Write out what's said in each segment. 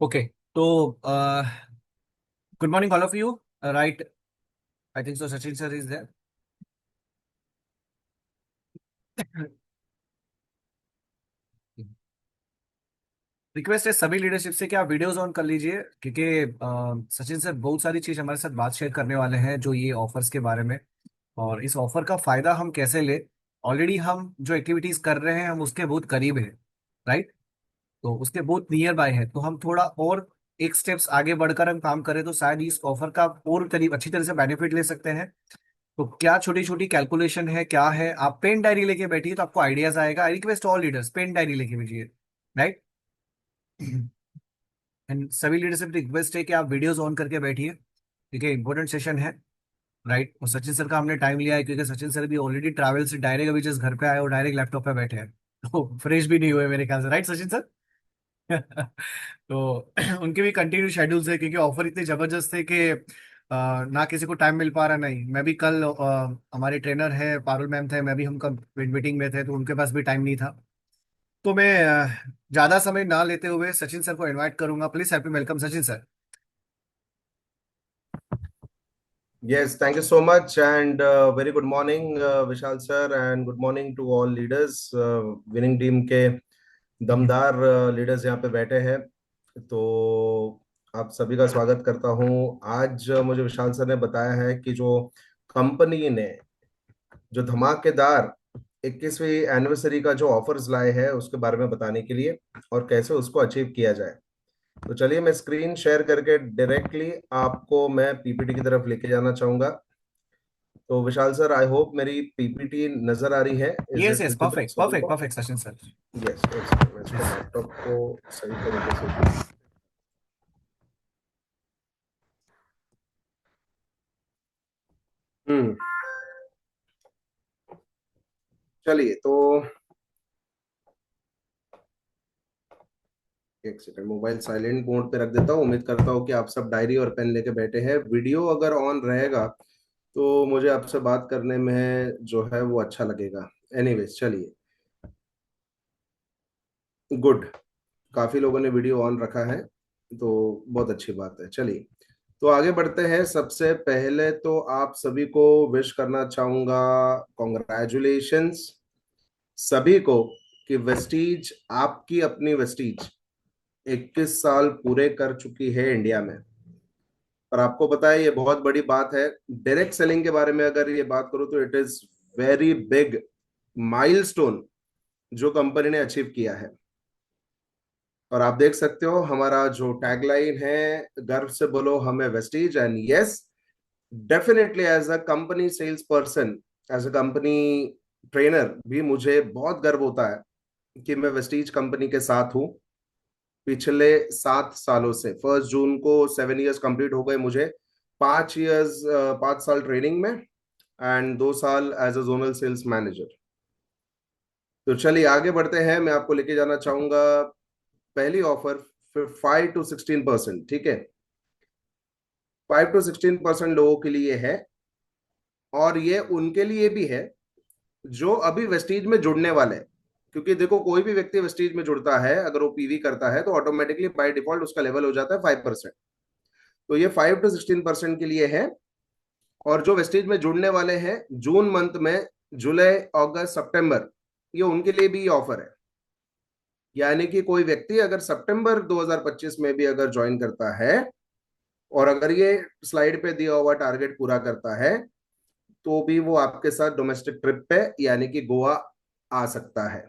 Okay. तो good morning all of you. Right, I think so Sachin sir is there. Request है सभी leadership से कि आप वीडियोस ऑन कर लीजिए, क्योंकि सचिन सर बहुत सारी चीज हमारे साथ बात शेयर करने वाले हैं जो ये ऑफर्स के बारे में, और इस ऑफर का फायदा हम कैसे ले। ऑलरेडी हम जो एक्टिविटीज कर रहे हैं हम उसके बहुत करीब हैं, राइट। तो उसके बहुत नियर बाय है, तो हम थोड़ा और एक स्टेप्स आगे बढ़कर हम काम करें तो शायद इस ऑफर का और करीब अच्छी तरह से बेनिफिट ले सकते हैं। तो क्या छोटी छोटी कैलकुलेशन है, क्या है, आप पेन डायरी लेके बैठिए तो आपको आइडियाज आएगा। I request all leaders pen diary लेके बैठिए, राइट। एंड सभी लीडरशिप रिक्वेस्ट है कि आप वीडियोस ऑन करके बैठिए, क्योंकि इंपॉर्टेंट सेशन है, राइट। और सचिन सर का हमने टाइम लिया है क्योंकि सचिन सर भी ऑलरेडी ट्रैवल से डायरेक्ट अभी जस्ट घर पे आए और डायरेक्ट लैपटॉप पे बैठे हैं, तो फ्रेश भी नहीं हुए मेरे ख्याल से, राइट सचिन सर। तो उनके भी कंटिन्यू शेड्यूल्स है, क्योंकि ऑफर इतने जबरदस्त थे कि ना किसी को टाइम मिल पा रहा। नहीं, मैं भी कल हमारे ट्रेनर है पारुल मैम थे, मैं भी हम कब मीटिंग में थे तो उनके पास भी टाइम नहीं था। तो मैं ज्यादा समय ना लेते हुए सचिन सर को इनवाइट करूंगा। Please happy welcome Sachin sir. Yes, thank you so much, and very good morning, Vishal sir, and good morning to all leaders. Winning team के दमदार लीडर्स यहाँ पे बैठे हैं, तो आप सभी का स्वागत करता हूँ। आज मुझे विशाल सर ने बताया है कि जो कंपनी ने जो धमाकेदार 21वीं एनिवर्सरी का जो ऑफर्स लाए हैं उसके बारे में बताने के लिए और कैसे उसको अचीव किया जाए। तो चलिए मैं स्क्रीन शेयर करके डायरेक्टली आपको मैं पीपीटी की तरफ लेके जाना चाहूंगा। तो विशाल सर, आई होप मेरी पीपीटी नजर आ रही है। Is yes it yes, visible perfect सभी परफेक्ट को? Perfect Sachin sir. यस, एक सेकंड मैं इसको यस। लैपटॉप को सही तरीके से। हम्म। चलिए तो एक सेकंड मोबाइल साइलेंट मोड पे रख देता हूँ। उम्मीद करता हूँ कि आप सब डायरी और पेन लेके बैठे हैं। वीडियो अगर ऑन रहेगा तो मुझे आपसे बात करने में जो है वो अच्छा लगेगा। एनीवेज चलिए, गुड, काफी लोगों ने वीडियो ऑन रखा है तो बहुत अच्छी बात है। चलिए तो आगे बढ़ते हैं। सबसे पहले तो आप सभी को विश करना चाहूंगा, कॉन्ग्रेचुलेशंस सभी को, कि वेस्टीज, आपकी अपनी वेस्टीज 21 साल पूरे कर चुकी है इंडिया में। और आपको पता है ये बहुत बड़ी बात है। डायरेक्ट सेलिंग के बारे में अगर ये बात करूं तो it is very big milestone जो कंपनी ने अचीव किया है। और आप देख सकते हो हमारा जो टैगलाइन है, गर्व से बोलो हमें Vestige. And yes, definitely as a company sales person, as a company trainer भी मुझे बहुत गर्व होता है कि मैं वेस्टीज कंपनी के साथ हूँ पिछले 7 सालों से। 1 जून को 7 इयर्स कंप्लीट हो गए मुझे। 5 इयर्स, 5 साल ट्रेनिंग में एंड 2 साल as a zonal sales manager. तो चलिए आगे बढ़ते हैं। मैं आपको लेके जाना चाहूंगा पहली ऑफर, 5 to 16%। ठीक है, 5 to 16% लोगों के लिए है, और ये उनके लिए भी है जो अभी वेस्टीज में जुड़ने वाले हैं। क्योंकि देखो, कोई भी व्यक्ति वेस्टीज में जुड़ता है अगर वो पीवी करता है तो ऑटोमेटिकली बाय डिफॉल्ट उसका लेवल हो जाता है 5%। तो ये 5 to 16% के लिए है। और जो वेस्टीज में जुड़ने वाले हैं जून मंथ में, जुलाई अगस्त सितंबर, ये उनके लिए भी ये ऑफर है। यानी कि कोई व्यक्ति अगर सितंबर 2025 में भी अगर ज्वाइन करता है और अगर ये स्लाइड पे दिया हुआ टारगेट पूरा करता है तो भी वो आपके साथ डोमेस्टिक ट्रिप पे यानी कि गोवा आ सकता है।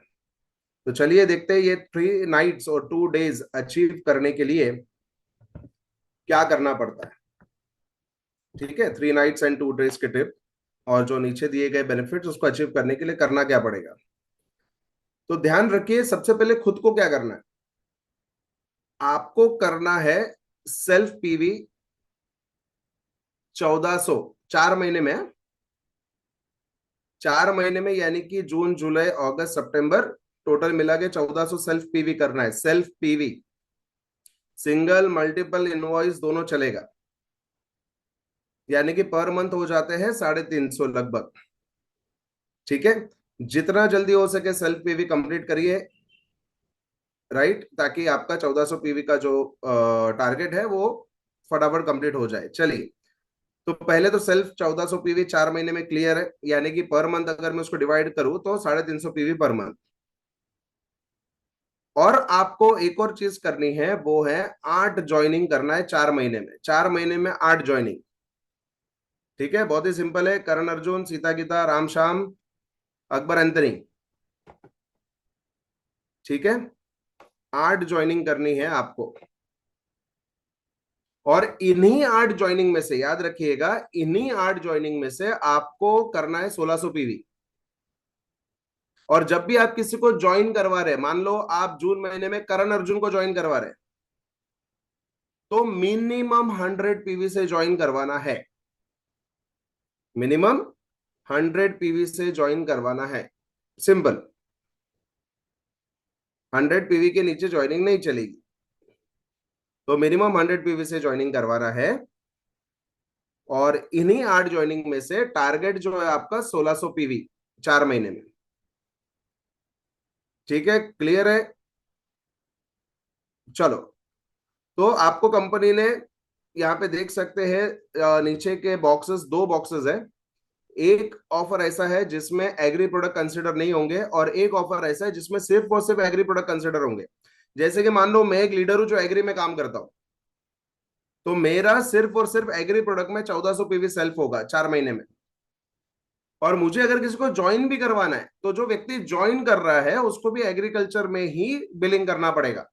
तो चलिए देखते हैं ये 3 नाइट्स और 2 डेज अचीव करने के लिए क्या करना पड़ता है। ठीक है, 3 नाइट्स एंड 2 डेज के ट्रिप और जो नीचे दिए गए बेनिफिट्स उसको अचीव करने के लिए करना क्या पड़ेगा। तो ध्यान रखिए, सबसे पहले खुद को क्या करना है। आपको करना है सेल्फ पीवी 1400, 4 महीने में। 4 महीने में यानी कि जून जुलाई अगस्त सितंबर, टोटल मिला के 1400 सेल्फ पीवी करना है। Self PV, single multiple invoice दोनों चलेगा। यानी कि पर मंथ हो जाते हैं 350 लगभग। ठीक है, जितना जल्दी हो सके सेल्फ पीवी कंप्लीट करिए। राइट, ताकि आपका 1400 पीवी का जो टारगेट है वो फटाफट कंप्लीट हो जाए। चलिए, तो पहले तो सेल्फ 1400 पीवी 4 महीने में क्लियर है, यानी कि पर मंथ अगर मैं उसको डिवाइड करूं तो 350 पीवी पर मंथ। और आपको एक और चीज करनी है, वो है 8 ज्वाइनिंग करना है 4 महीने में, 4 महीने में 8 ज्वाइनिंग। ठीक है, बहुत ही सिंपल है। करण अर्जुन, सीता गीता, राम श्याम, अकबर एंथनी। ठीक है, 8 ज्वाइनिंग करनी है आपको। और इन्हीं 8 ज्वाइनिंग में से याद रखिएगा, इन्हीं 8 ज्वाइनिंग में से आपको करना है 1600 पीवी। और जब भी आप किसी को ज्वाइन करवा रहे, मान लो आप जून महीने में करण अर्जुन को ज्वाइन करवा रहे, तो मिनिमम 100 पीवी से ज्वाइन करवाना है। मिनिमम 100 पीवी से ज्वाइन करवाना है, सिंपल। 100 पीवी के नीचे ज्वाइनिंग नहीं चलेगी, तो मिनिमम 100 पीवी से ज्वाइनिंग करवाना है। और इन्हीं 8 ज्वाइनिंग में से टारगेट जो है आपका 1600 पीवी 4 महीने में। ठीक है, क्लियर है? चलो, तो आपको कंपनी ने, यहाँ पे देख सकते हैं नीचे के बॉक्सेस, 2 बॉक्सेस है। एक ऑफर ऐसा है जिसमें एग्री प्रोडक्ट कंसिडर नहीं होंगे, और एक ऑफर ऐसा है जिसमें सिर्फ और सिर्फ एग्री प्रोडक्ट कंसिडर होंगे। जैसे कि मान लो मैं एक लीडर हूं जो एग्री में काम करता हूं, तो मेरा सिर्फ और सिर्फ एग्री प्रोडक्ट में 1400 पीवी सेल्फ होगा 4 महीने में। और मुझे अगर किसी को ज्वाइन भी करवाना है, तो जो व्यक्ति ज्वाइन कर रहा है उसको भी एग्रीकल्चर में ही बिलिंग करना पड़ेगा।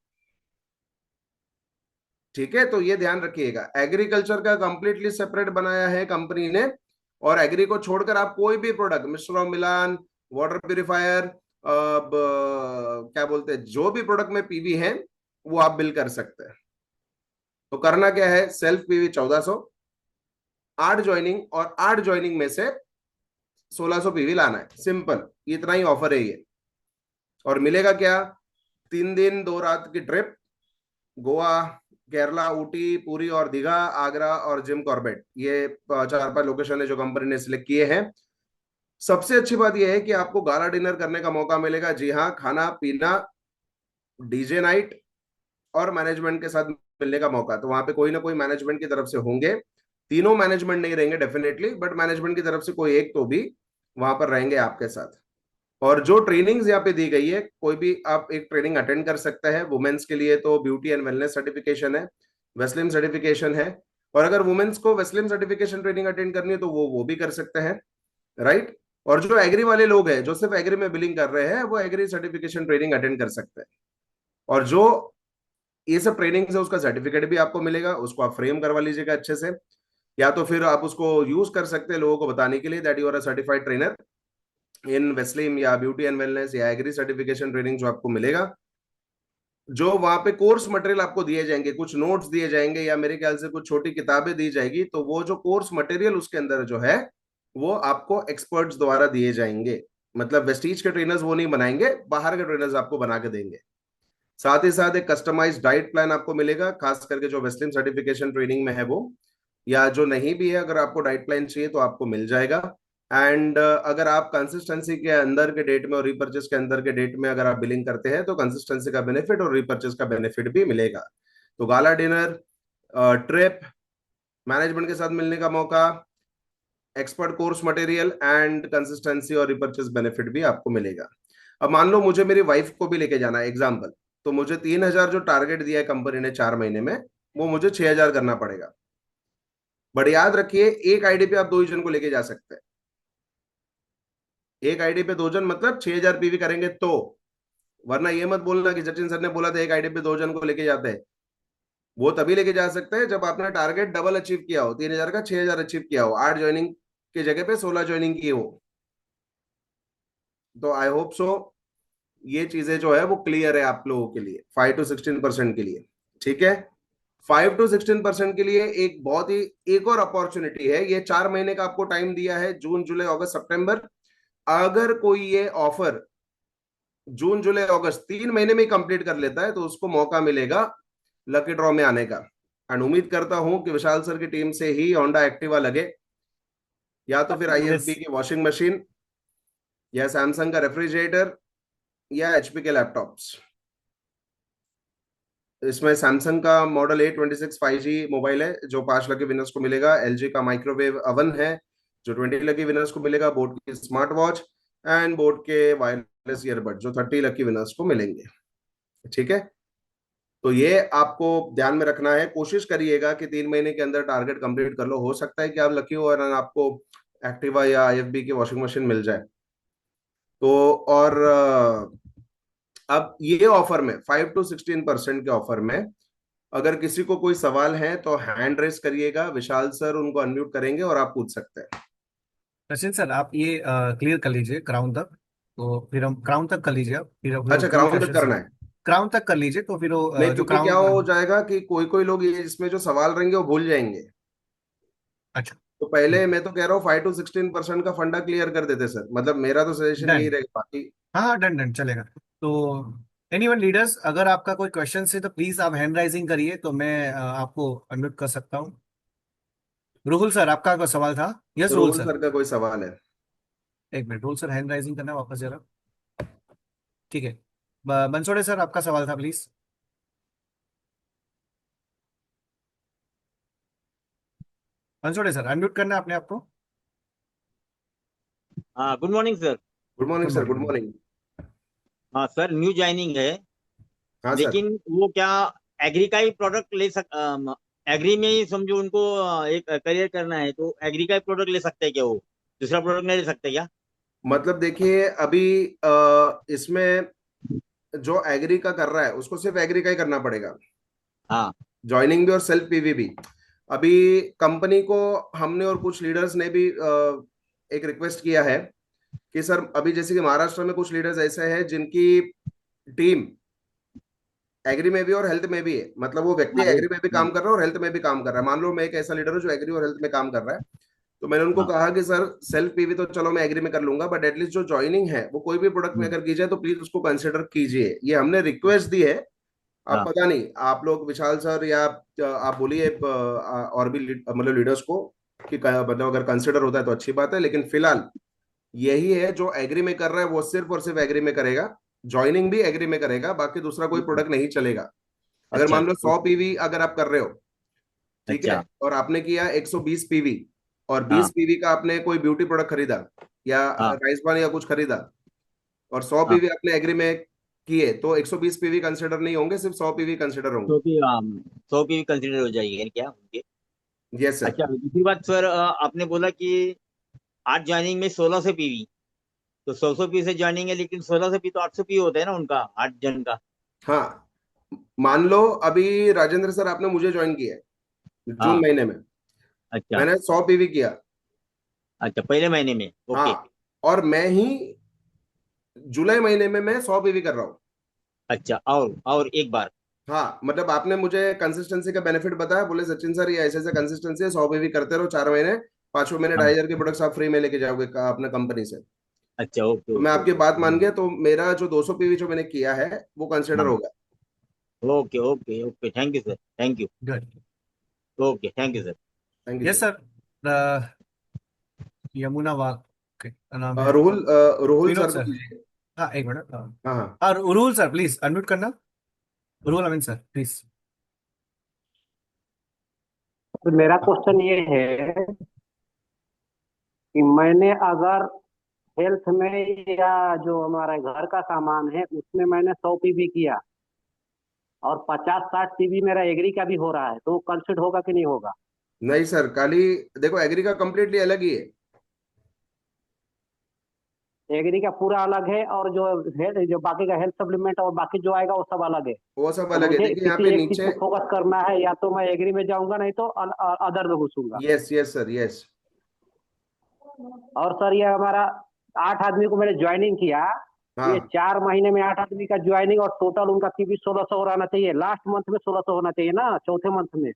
ठीक है, तो ये ध्यान रखिएगा, एग्रीकल्चर का कंप्लीटली सेपरेट बनाया है कंपनी ने। और एग्री को छोड़कर आप कोई भी product, mister of Milan, water purifier, क्या बोलते हैं, जो भी प्रोडक्ट में पीवी है वो आप बिल कर सकते हैं। तो करना क्या है, सेल्फ पीवी 1400, 8 ज्वाइनिंग, और 8 ज्वाइनिंग में से 1600 पीवी लाना है, सिंपल। इतना ही ऑफर है ये। और मिलेगा क्या, 3 दिन 2 रात की ट्रिप, गोवा, केरला, ऊटी, पुरी और दीघा, आगरा और जिम कॉर्बेट, ये 4-5 लोकेशन है जो कंपनी ने सिलेक्ट किए हैं। सबसे अच्छी बात यह है कि आपको गाला डिनर करने का मौका मिलेगा। जी हाँ, खाना पीना, डीजे नाइट, और मैनेजमेंट के साथ मिलने का मौका। तो वहां पे कोई ना कोई मैनेजमेंट की तरफ से होंगे। तीनों मैनेजमेंट नहीं रहेंगे डेफिनेटली, बट मैनेजमेंट की तरफ से कोई एक तो भी वहां पर रहेंगे आपके साथ। और जो ट्रेनिंग्स यहाँ पे दी गई है, कोई भी आप एक ट्रेनिंग अटेंड कर सकता है। वुमेन्स के लिए तो ब्यूटी एंड वेलनेस सर्टिफिकेशन है, वेस्लिम सर्टिफिकेशन है। और अगर वुमेन्स को वेस्लिम सर्टिफिकेशन ट्रेनिंग अटेंड करनी है तो वो भी कर सकते हैं, राइट। और जो एग्री वाले लोग हैं जो सिर्फ एग्री में बिलिंग कर रहे हैं, वो एग्री सर्टिफिकेशन ट्रेनिंग अटेंड कर सकते हैं। और जो ये सब ट्रेनिंग है उसका सर्टिफिकेट भी आपको मिलेगा, उसको आप फ्रेम करवा लीजिएगा अच्छे से। या तो फिर आप उसको यूज कर सकते हैं लोगों को बताने के लिए that you are a certified trainer in VeSlim या ब्यूटी एंड वेलनेस या एग्री सर्टिफिकेशन ट्रेनिंग जो आपको मिलेगा। जो वहां पे कोर्स मटेरियल आपको दिए जाएंगे, कुछ नोट्स दिए जाएंगे, या मेरे ख्याल से कुछ छोटी किताबें दी जाएगी, तो वो जो कोर्स मटेरियल उसके अंदर जो है वो आपको एक्सपर्ट्स द्वारा दिए जाएंगे। मतलब वेस्टीज के ट्रेनर्स वो नहीं बनाएंगे, बाहर के ट्रेनर्स आपको बना के देंगे। साथ ही साथ एक कस्टमाइज्ड डाइट प्लान आपको मिलेगा, खास करके जो वेस्लिम सर्टिफिकेशन ट्रेनिंग में है वो, या जो नहीं भी है, अगर आपको डाइट प्लान चाहिए तो आपको मिल जाएगा। एंड अगर आप कंसिस्टेंसी के अंदर के डेट में और रिपर्चेस के अंदर के डेट में अगर आप बिलिंग करते हैं तो कंसिस्टेंसी का बेनिफिट और रिपर्चेस का बेनिफिट भी मिलेगा। तो गाला डिनर, ट्रिप, मैनेजमेंट के साथ मिलने का मौका, expert course material and consistency और रिपर्चेस बेनिफिट भी आपको मिलेगा। अब मान लो मुझे मेरी वाइफ को भी लेके जाना है एग्जाम्पल, तो मुझे 3000 जो टारगेट दिया है कंपनी ने 4 महीने में, वो मुझे 6000 करना पड़ेगा। बट याद रखिए, एक आईडी पे आप 2 ही जन को लेके जा सकते हैं। एक आईडी पे 2 जन मतलब 6000 पीवी करेंगे तो। वरना ये मत बोलना कि सचिन सर ने बोला था एक आईडी पे 2 जन को लेके जाते हैं। वो तभी लेके जा सकते हैं जब आपने टारगेट डबल अचीव किया हो, 3000 का 6000 अचीव किया हो, 8 ज्वाइनिंग की जगह पे 16 ज्वाइनिंग की हो। तो आई होप सो ये चीजें जो है वो क्लियर है आप लोगों के लिए, 5 to 16% के लिए। ठीक है, 5 to 16% के लिए एक बहुत ही, एक और अपॉर्चुनिटी है। ये 4 महीने का आपको टाइम दिया है, जून जुलाई अगस्त सितंबर। अगर कोई ये ऑफर जून जुलाई अगस्त 3 महीने में ही कंप्लीट कर लेता है तो उसको मौका मिलेगा लकी ड्रॉ में आने का। एंड उम्मीद करता हूं कि विशाल सर की टीम से ही होंडा एक्टिवा लगे, या तो फिर यस। आईएसबी की वॉशिंग मशीन, या सैमसंग का रेफ्रिजरेटर, या एचपी के लैपटॉप्स। इसमें सैमसंग का मॉडल A26 5G मोबाइल है जो 5 लाख के विनर्स को मिलेगा। एलजी का माइक्रोवेव अवन है जो 20 लाख के विनर्स को मिलेगा। बोट की स्मार्ट वॉच एंड बोट के वायरलेस ईयरबड जो 30 लाख के विनर्स को मिलेंगे। ठीक है। तो ये आपको ध्यान में रखना है। कोशिश करिएगा कि 3 महीने के अंदर टारगेट कंप्लीट कर लो। हो सकता है कि आप लकी हो और आपको एक्टिवा या आईएफबी की वॉशिंग मशीन मिल जाए। तो और अब ये ऑफर में 5 to 16% के ऑफर में अगर किसी को कोई सवाल है तो हैंड रेस करिएगा, विशाल सर उनको अनम्यूट करेंगे और आप पूछ सकते हैं। सचिन सर, आप ये क्लियर कर लीजिए क्राउन तक, तो फिर हम क्राउन तक कर लीजिए आप, फिर अच्छा, तीन क्राउन तक क्वेश्चन करना है। है। क्राउन तक कर लीजिए तो फिर नहीं, जो क्योंकि क्या क्राउन। हो जाएगा कि कोई कोई लोग ये इसमें जो सवाल रहेंगे वो भूल जाएंगे। अच्छा। तो पहले ठीक है। मैं तो कह रहा हूँ 5 to 16% का फंडा क्लियर कर देते सर। मतलब मेरा तो सजेशन डन। यही रहेगा, बाकी। हाँ हाँ, डन डन चलेगा। तो एनीवन लीडर्स, अगर आपका कोई क्वेश्चन है तो प्लीज आप हैंड राइजिंग करिए, तो मैं आपको अनम्यूट कर सकता हूँ। रोहुल सर, आपका कोई सवाल था? Yes Rahul Rohan sir. Sir का कोई सवाल है? एक minute Rahul sir, hand raising करना है वापस जरा। ठीक है। बंसोड़े सर, आपका सवाल था प्लीज। बंसोड़े सर, अनम्यूट करना है अपने आप को। हाँ, good morning sir. Good morning good sir, good morning. Morning. हाँ सर, न्यू ज्वाइनिंग है, हाँ सर। लेकिन वो क्या एग्री का ही प्रोडक्ट ले सक एग्री में ही समझो उनको एक करियर करना है, तो एग्री का ही प्रोडक्ट ले सकते हैं क्या? वो दूसरा प्रोडक्ट नहीं ले सकते क्या? मतलब देखिए अभी इसमें जो एग्री का कर रहा है उसको सिर्फ एग्री का ही करना पड़ेगा। हाँ ज्वाइनिंग भी और सेल्फ पीवी भी। अभी कंपनी को हमने और कुछ लीडर्स ने भी एक रिक्वेस्ट किया है कि सर अभी जैसे कि महाराष्ट्र में कुछ लीडर्स ऐसे हैं जिनकी टीम एग्री में भी और हेल्थ में भी है। मतलब वो व्यक्ति हाँ एग्री में भी काम कर रहा है और हेल्थ में भी काम कर रहा है। मान लो मैं एक ऐसा लीडर हूँ जो एग्री और हेल्थ में काम कर रहा है। तो मैंने उनको हाँ कहा कि सर सेल्फ पीवी तो चलो मैं एग्री में कर लूंगा, बट एटलीस्ट जो ज्वाइनिंग है वो कोई भी प्रोडक्ट में हम्म, अगर की जाए तो प्लीज उसको कंसिडर कीजिए। ये हमने रिक्वेस्ट दी है। अब हाँ पता नहीं आप लोग विशाल सर या आप बोलिए और भी मतलब लीडर्स को कि मतलब अगर कंसिडर होता है तो अच्छी बात है, लेकिन फिलहाल यही है। जो एग्री में कर रहा है वो सिर्फ और सिर्फ एग्री में करेगा। ज्वाइनिंग भी एग्री में करेगा, बाकी दूसरा कोई हम्म, प्रोडक्ट नहीं चलेगा। अगर अच्छा मान लो अच्छा 100 पीवी अगर आप कर रहे हो, ठीक है, अच्छा। और आपने किया 120 पीवी और बीस हाँ पीवी का आपने कोई ब्यूटी प्रोडक्ट खरीदा या हाँ राइसबान या कुछ खरीदा, और 100 हाँ। पीवी आपने एग्री में किए, तो 120 पीवी कंसिडर नहीं होंगे, सिर्फ 100 पीवी कंसिडर होंगे। 100 भी कंसिडर हो जाएगी यानी क्या उनके? Yes sir. अच्छा, दूसरी बात सर, आपने बोला कि 8 ज्वाइनिंग में 1600 पीवी, तो 100 पी से ज्वाइनिंग है, लेकिन 1600 पी तो 800 पी होता है ना उनका, 8 जन का। हाँ, मान लो अभी राजेंद्र सर आपने मुझे ज्वाइन किया है जून हाँ। महीने में। अच्छा मैंने 100 पीवी किया। अच्छा, पहले महीने में, हाँ, ओके। और मैं ही जुलाई महीने में मैं 100 पीवी कर रहा हूँ। अच्छा, और एक बार। हाँ, मतलब आपने मुझे कंसिस्टेंसी का बेनिफिट बताया, बोले सचिन सर ये ऐसे ऐसे कंसिस्टेंसी है, 100 पीवी करते रहो 4 महीने, 5वें महीने हाँ। 2,500 के प्रोडक्ट्स आप फ्री में लेके जाओगे अपने कंपनी से। अच्छा, ओके तो मैं ओके आपकी ओके। बात मान गया, तो मेरा जो 200 पीवी जो मैंने किया है वो कंसिडर हाँ, होगा। Okay okay okay, thank you sir, thank you. Good. Okay, thank you sir. Thank you yes sir. Sir. Yamuna walk के नाम है। रोहुल रोहुल विनोद सर को सर। कीजिए। हाँ एक मिनट, हाँ। हाँ हाँ। रूल सर प्लीज अनम्यूट करना। Ruhul Amin sir please. तो मेरा क्वेश्चन ये है कि मैंने अगर हेल्थ में या जो हमारा घर का सामान है उसमें मैंने 100 पीबी किया और 50-60 पीबी मेरा एग्री का भी हो रहा है तो कंसिडर होगा कि नहीं होगा? नहीं सर, खाली देखो एग्री का कंप्लीटली अलग ही है। एग्री का पूरा अलग है और जो बाकी का हेल्थ सप्लीमेंट और बाकी जो आएगा वो सब अलग है। वो सब तो अलग है, मुझे देखिए यहाँ पे किसी एक चीज नीचे। पे फोकस करना है, या तो मैं एग्री में जाऊंगा नहीं तो अदर में घुसूंगा। Yes yes sir, yes. और सर ये हमारा 8 आदमी को मैंने ज्वाइनिंग किया, ये हाँ, 4 महीने में 8 आदमी का ज्वाइनिंग और टोटल उनका पीबी 1600 रहना चाहिए। लास्ट मंथ में 1600 होना चाहिए ना, चौथे मंथ में।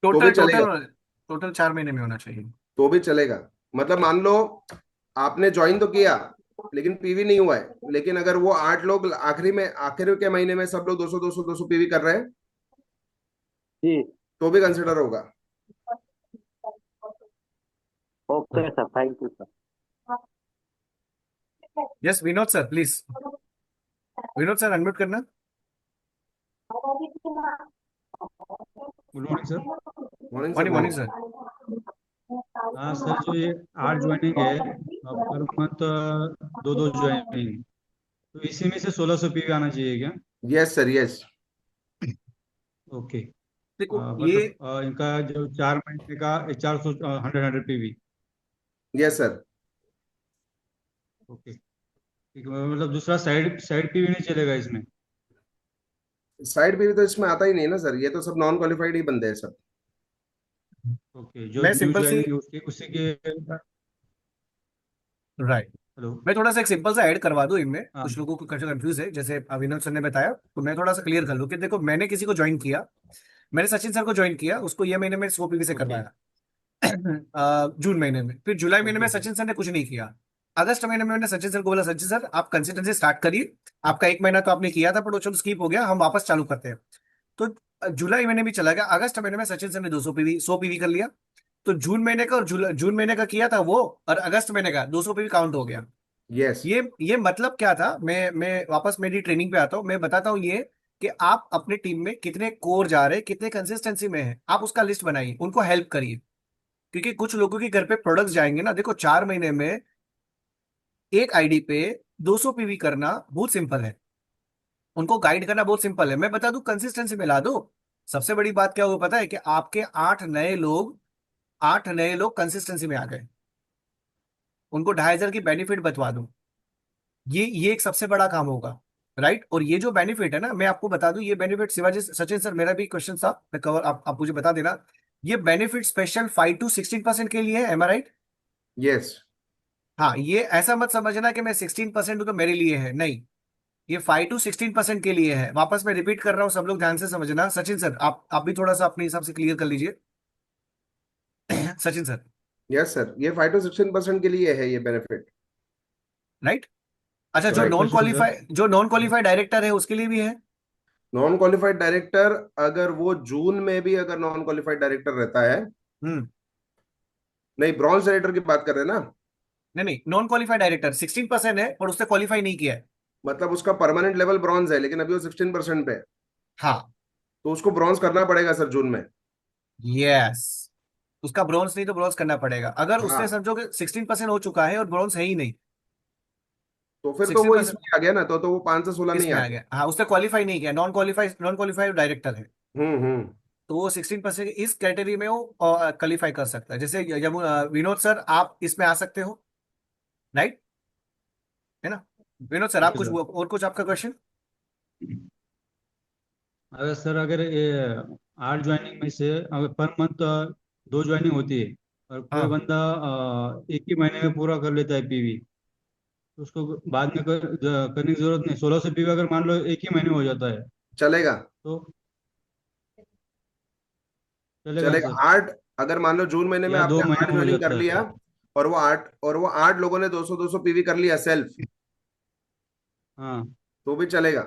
तो भी टोटल चलेगा। टोटल टोटल 4 महीने में होना चाहिए। तो भी चलेगा। मतलब मान लो आपने ज्वाइन तो किया लेकिन पीवी नहीं हुआ है, लेकिन अगर वो 8 लोग आखिरी के महीने में सब लोग 200 200 200 पीवी कर रहे हैं जी। तो भी कंसिडर होगा। Okay sir, thank you sir. Yes Vinod sir please. Vinod sir unmute करना। Good morning sir. Morning sir, morning morning morning. Sir. हाँ सर, जो ये 8 ज्वाइनिंग है पर मंथ, दो दो ज्वाइनिंग, तो इसी में से 1600 पीवी आना चाहिए क्या? Yes sir, yes. ओके। देखो ये मतलब इनका जो 4 महीने का 400, 100 पीवी। Yes sir. ओके ठीक है, मतलब दूसरा साइड साइड पीवी नहीं चलेगा इसमें? साइड पे भी तो इसमें आता ही नहीं है ना सर, ये तो सब नॉन क्वालिफाइड ही बंदे हैं सब। ओके, जो मैं न्यू सिंपल सी ज्वाइनिंग है उसके उसी के। Right, hello. मैं थोड़ा सा एक सिंपल सा ऐड करवा दूं इनमें, हाँ। कुछ लोगों को कंफ्यूज है, जैसे अविनाश सर ने बताया, तो मैं थोड़ा सा क्लियर कर लूं कि देखो मैंने किसी को ज्वाइन किया, मैंने सचिन सर को ज्वाइन किया, उसको ये महीने में 100 पीवी से ओके। करवाया। जून महीने में, फिर जुलाई महीने में ओके सर। सचिन सर ने कुछ नहीं किया। अगस्त महीने में मैंने सचिन सर को बोला, सचिन सर आप कंसिस्टेंसी स्टार्ट करिए, आपका 1 महीना तो आपने किया था पर वो चलो स्किप हो गया, हम वापस चालू करते हैं। तो जुलाई महीने भी चला गया, अगस्त महीने में सचिन सर ने 200 पीवी 100 पीवी कर लिया। तो जून महीने का और जून महीने का किया था वो, और अगस्त महीने का 200 पीवी काउंट हो गया। यस। ये मतलब क्या था, मैं वापस मेरी ट्रेनिंग पे आता हूँ, मैं बताता हूँ ये कि आप अपने टीम में कितने कोर जा रहे हैं, कितने कंसिस्टेंसी में है, आप उसका लिस्ट बनाइए, उनको हेल्प करिए। क्योंकि कुछ लोगों के घर पे प्रोडक्ट्स जाएंगे ना, देखो 4 महीने में एक आईडी पे 200 पीवी करना बहुत सिंपल है, उनको गाइड करना बहुत सिंपल है, मैं बता दूं कंसिस्टेंसी में ला दो। सबसे बड़ी बात क्या हुआ पता है, कि आपके 8 नए लोग कंसिस्टेंसी में आ गए, उनको 2,500 की बेनिफिट बतवा दूं, ये एक सबसे बड़ा काम होगा। राइट, और ये जो बेनिफिट है ना, मैं आपको बता दूं, ये बेनिफिट शिवाजी सचिन सर, मेरा भी क्वेश्चन था, मैं कवर आप मुझे बता देना। ये बेनिफिट स्पेशल 5 to 16% के लिए है, एम आई राइट? यस। हाँ, ये ऐसा मत समझना कि मैं 16% हूं तो मेरे लिए है, नहीं, ये 5 to 16% के लिए है। वापस मैं रिपीट कर रहा हूँ, सब लोग ध्यान से समझना। सचिन सर आप भी थोड़ा सा अपने हिसाब से क्लियर कर लीजिए। सचिन सर। यस सर, ये 5 to 16% के लिए है ये बेनिफिट। राइट। अच्छा, जो सर, एक right. Non question qualify sir. जो नॉन क्वालिफाइड डायरेक्टर है उसके लिए भी है? नॉन क्वालिफाइड डायरेक्टर, अगर वो जून में भी अगर नॉन क्वालिफाइड डायरेक्टर रहता है। हम्म। नहीं, ब्रॉन्ज डायरेक्टर की बात कर रहे हैं ना? नहीं नहीं, नॉन क्वालिफाइड डायरेक्टर 16% है और उसने क्वालिफाई नहीं किया है। मतलब उसका परमानेंट लेवल ब्रॉन्ज है, लेकिन अभी वो 16% पे है। हाँ। तो उसको ब्रॉन्ज करना पड़ेगा सर जून में। यस, उसका ब्रॉन्ज नहीं तो ब्रॉन्ज करना पड़ेगा, अगर उसने हाँ, समझो कि 16% हो चुका है और ब्रॉन्ज है ही नहीं। तो फिर तो सिक्सटीन वो परसेंट इसमें आ गया ना, तो वो 5 से 16 नहीं किस में आ आ गया। गया? हाँ, उसने क्वालिफाई नहीं किया, नॉन क्वालिफाइड डायरेक्टर है। हम्म। तो वो 16% इस कैटेगरी में वो क्वालिफाई कर सकता है। जैसे विनोद सर आप इसमें आ सकते हो, राइट, है ना? विनोद सर आप ओके कुछ सर। और कुछ आपका क्वेश्चन? अगर सर, अगर ये 8 ज्वाइनिंग में से अगर पर मंथ 2 ज्वाइनिंग होती है और कोई हाँ। बंदा एक ही महीने में पूरा कर लेता है पीवी, तो उसको बाद में करने की जरूरत नहीं। 1600 पीवी अगर मान लो एक ही महीने में हो जाता है चलेगा। तो चलेगा ना चलेगा सर? 8। अगर मान लो जून महीने में या दो आपने महीने 8 में हो ज्वाइनिंग कर जाता लिया, है? और वो 8 लोगों ने 200 पीवी कर लिया सेल्फ, हाँ। तो भी चलेगा।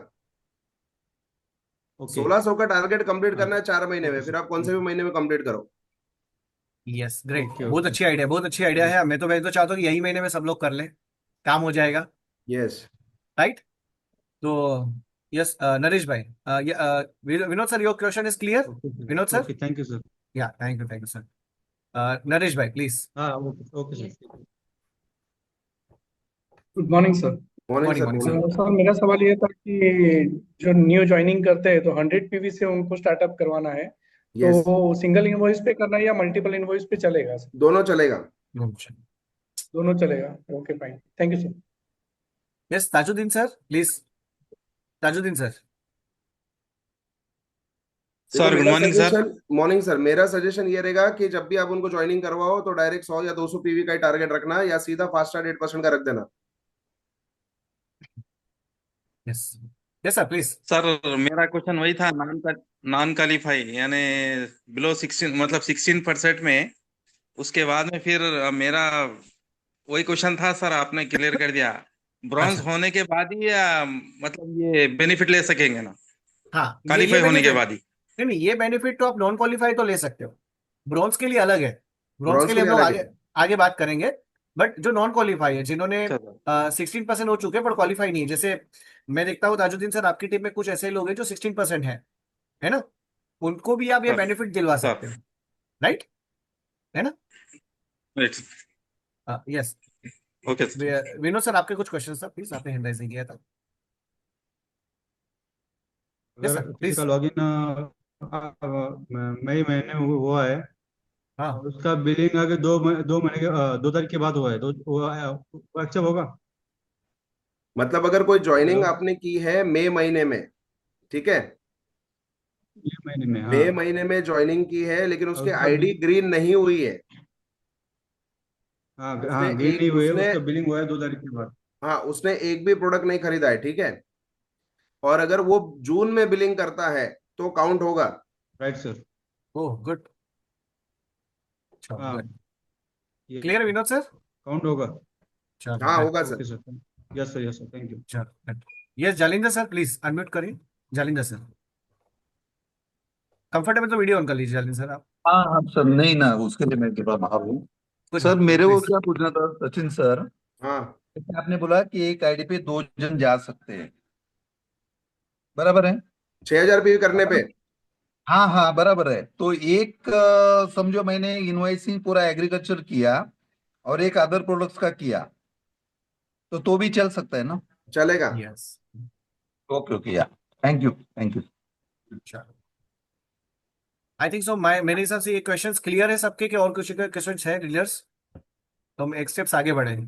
ओके। 1600 का टारगेट कंप्लीट हाँ। करना है 4 महीने में, ओके फिर सर, आप कौन से थैंक भी यू। महीने में कंप्लीट करो। यस, ग्रेट, ओके बहुत ओके। अच्छी आइडिया, बहुत अच्छी आइडिया है। मैं तो चाहता हूँ कि यही महीने में सब लोग कर लें, काम हो जाएगा। यस। राइट। तो यस, नरेश भाई, Vinod sir your question is clear? Okay Vinod sir. Sir, okay, thank you sir. या थैंक यू सर। नरेश भाई प्लीज। हाँ, ओके ओके सर, ठीक है। Good morning sir. Morning morning sir, morning sir. Morning. Sir मेरा सवाल ये था कि जो न्यू ज्वाइनिंग करते हैं तो 100 पीवी से उनको स्टार्टअप करवाना है, तो यस। वो सिंगल इनवॉइस पे करना है या मल्टीपल इनवॉइस पे चलेगा सर? दोनों चलेगा। दोनों चलेगा। Okay fine, thank you sir. Yes, Tajuddin sir please, Tajuddin sir. देखो सर गुड मेरा morning sir. Suggestion, morning sir, मेरा सजेशन ये रहेगा कि जब भी आप उनको ज्वाइनिंग करवाओ तो डायरेक्ट 100 या 200 पीवी का ही टारगेट रखना, या सीधा फास्ट स्टार्ट 8% का रख देना। Yes, yes sir please. Sir मेरा क्वेश्चन वही था, नॉन क्वालिफाई यानी बिलो 16, मतलब 16% में, उसके बाद में फिर मेरा वही क्वेश्चन था सर, आपने क्लियर कर दिया। ब्रॉन्ज अच्छा, होने के बाद ही या मतलब ये बेनिफिट ले सकेंगे ना, हाँ, ये क्वालिफाई होने के बेनिफिट, बाद ही? नहीं नहीं, ये बेनिफिट तो आप नॉन क्वालिफाई तो ले सकते हो, ब्रॉन्ज के लिए अलग है। ब्रॉन्ज ब्रॉन्ज के के लिए हम लिए लोग अलग है। आगे आगे बात करेंगे। बट जो नॉन क्वालिफाई है, जिन्होंने चलो। 16% हो चुके हैं पर क्वालिफाई नहीं है, जैसे मैं देखता हूँ ताजुद्दीन सर आपकी टीम में कुछ ऐसे लोग हैं जो 16% है, है ना, उनको भी आप ये सर बेनिफिट दिलवा सर सकते हो, राइट, है ना। Right. Yes. Okay sir. Vinod sir, आपके कुछ क्वेश्चन था, प्लीज, आपने हैंड राइजिंग किया था। यस सर अगर किसी का प्लीज। लॉगिन मई महीने में हुआ है हाँ, और उसका बिलिंग आगे 2 महीने के 2 तारीख के बाद हुआ है, तो वो एक्सेप्ट होगा? मतलब अगर कोई ज्वाइनिंग हेलो। आपने की है मई महीने में, ठीक है, ये महीने में, हाँ। मई महीने में ज्वाइनिंग की है लेकिन और उसके उसका आईडी बिल, ग्रीन नहीं हुई है, हाँ उसने हाँ, ग्रीन नहीं एक हुए, उसने उसका बिलिंग हुआ है 2 तारीख के बाद। हाँ, उसने एक भी प्रोडक्ट नहीं खरीदा है, ठीक है, और अगर वो जून में बिलिंग करता है तो काउंट होगा। Right sir. ओह गुड, चलो हाँ, गुड। ये क्लियर है विनोद सर? काउंट होगा। चलो हाँ गुड। होगा okay sir. Sir. Yes sir, thank you. चलो good. Yes Jalindar sir, please unmute करिए। जालिंदर सर, कंफर्टेबल तो वीडियो ऑन कर लीजिए जालिंदर सर आप। हाँ हाँ सर, नहीं ना, उसके लिए मैं थोड़ा बाहर हूँ। कुछ सर मेरे को प्लीज। क्या पूछना था सचिन सर, हाँ जैसे आपने बोला कि एक आईडी पे 2 जन जा सकते हैं, बराबर है? 6,000 पीवी करने पे। हाँ हाँ बराबर है। तो एक समझो मैंने इनवॉइसिंग पूरा एग्रीकल्चर किया और एक अदर प्रोडक्ट्स का किया, तो भी चल सकता है ना? चलेगा। यस। ओके ओके, या थैंक यू थैंक यू। चलो, आई थिंक सो, मेरे हिसाब से ये क्वेश्चंस क्लियर है सबके, कि और कुछ क्वेश्चन है डीलर्स, तो हम एक स्टेप्स आगे बढ़ेंगे।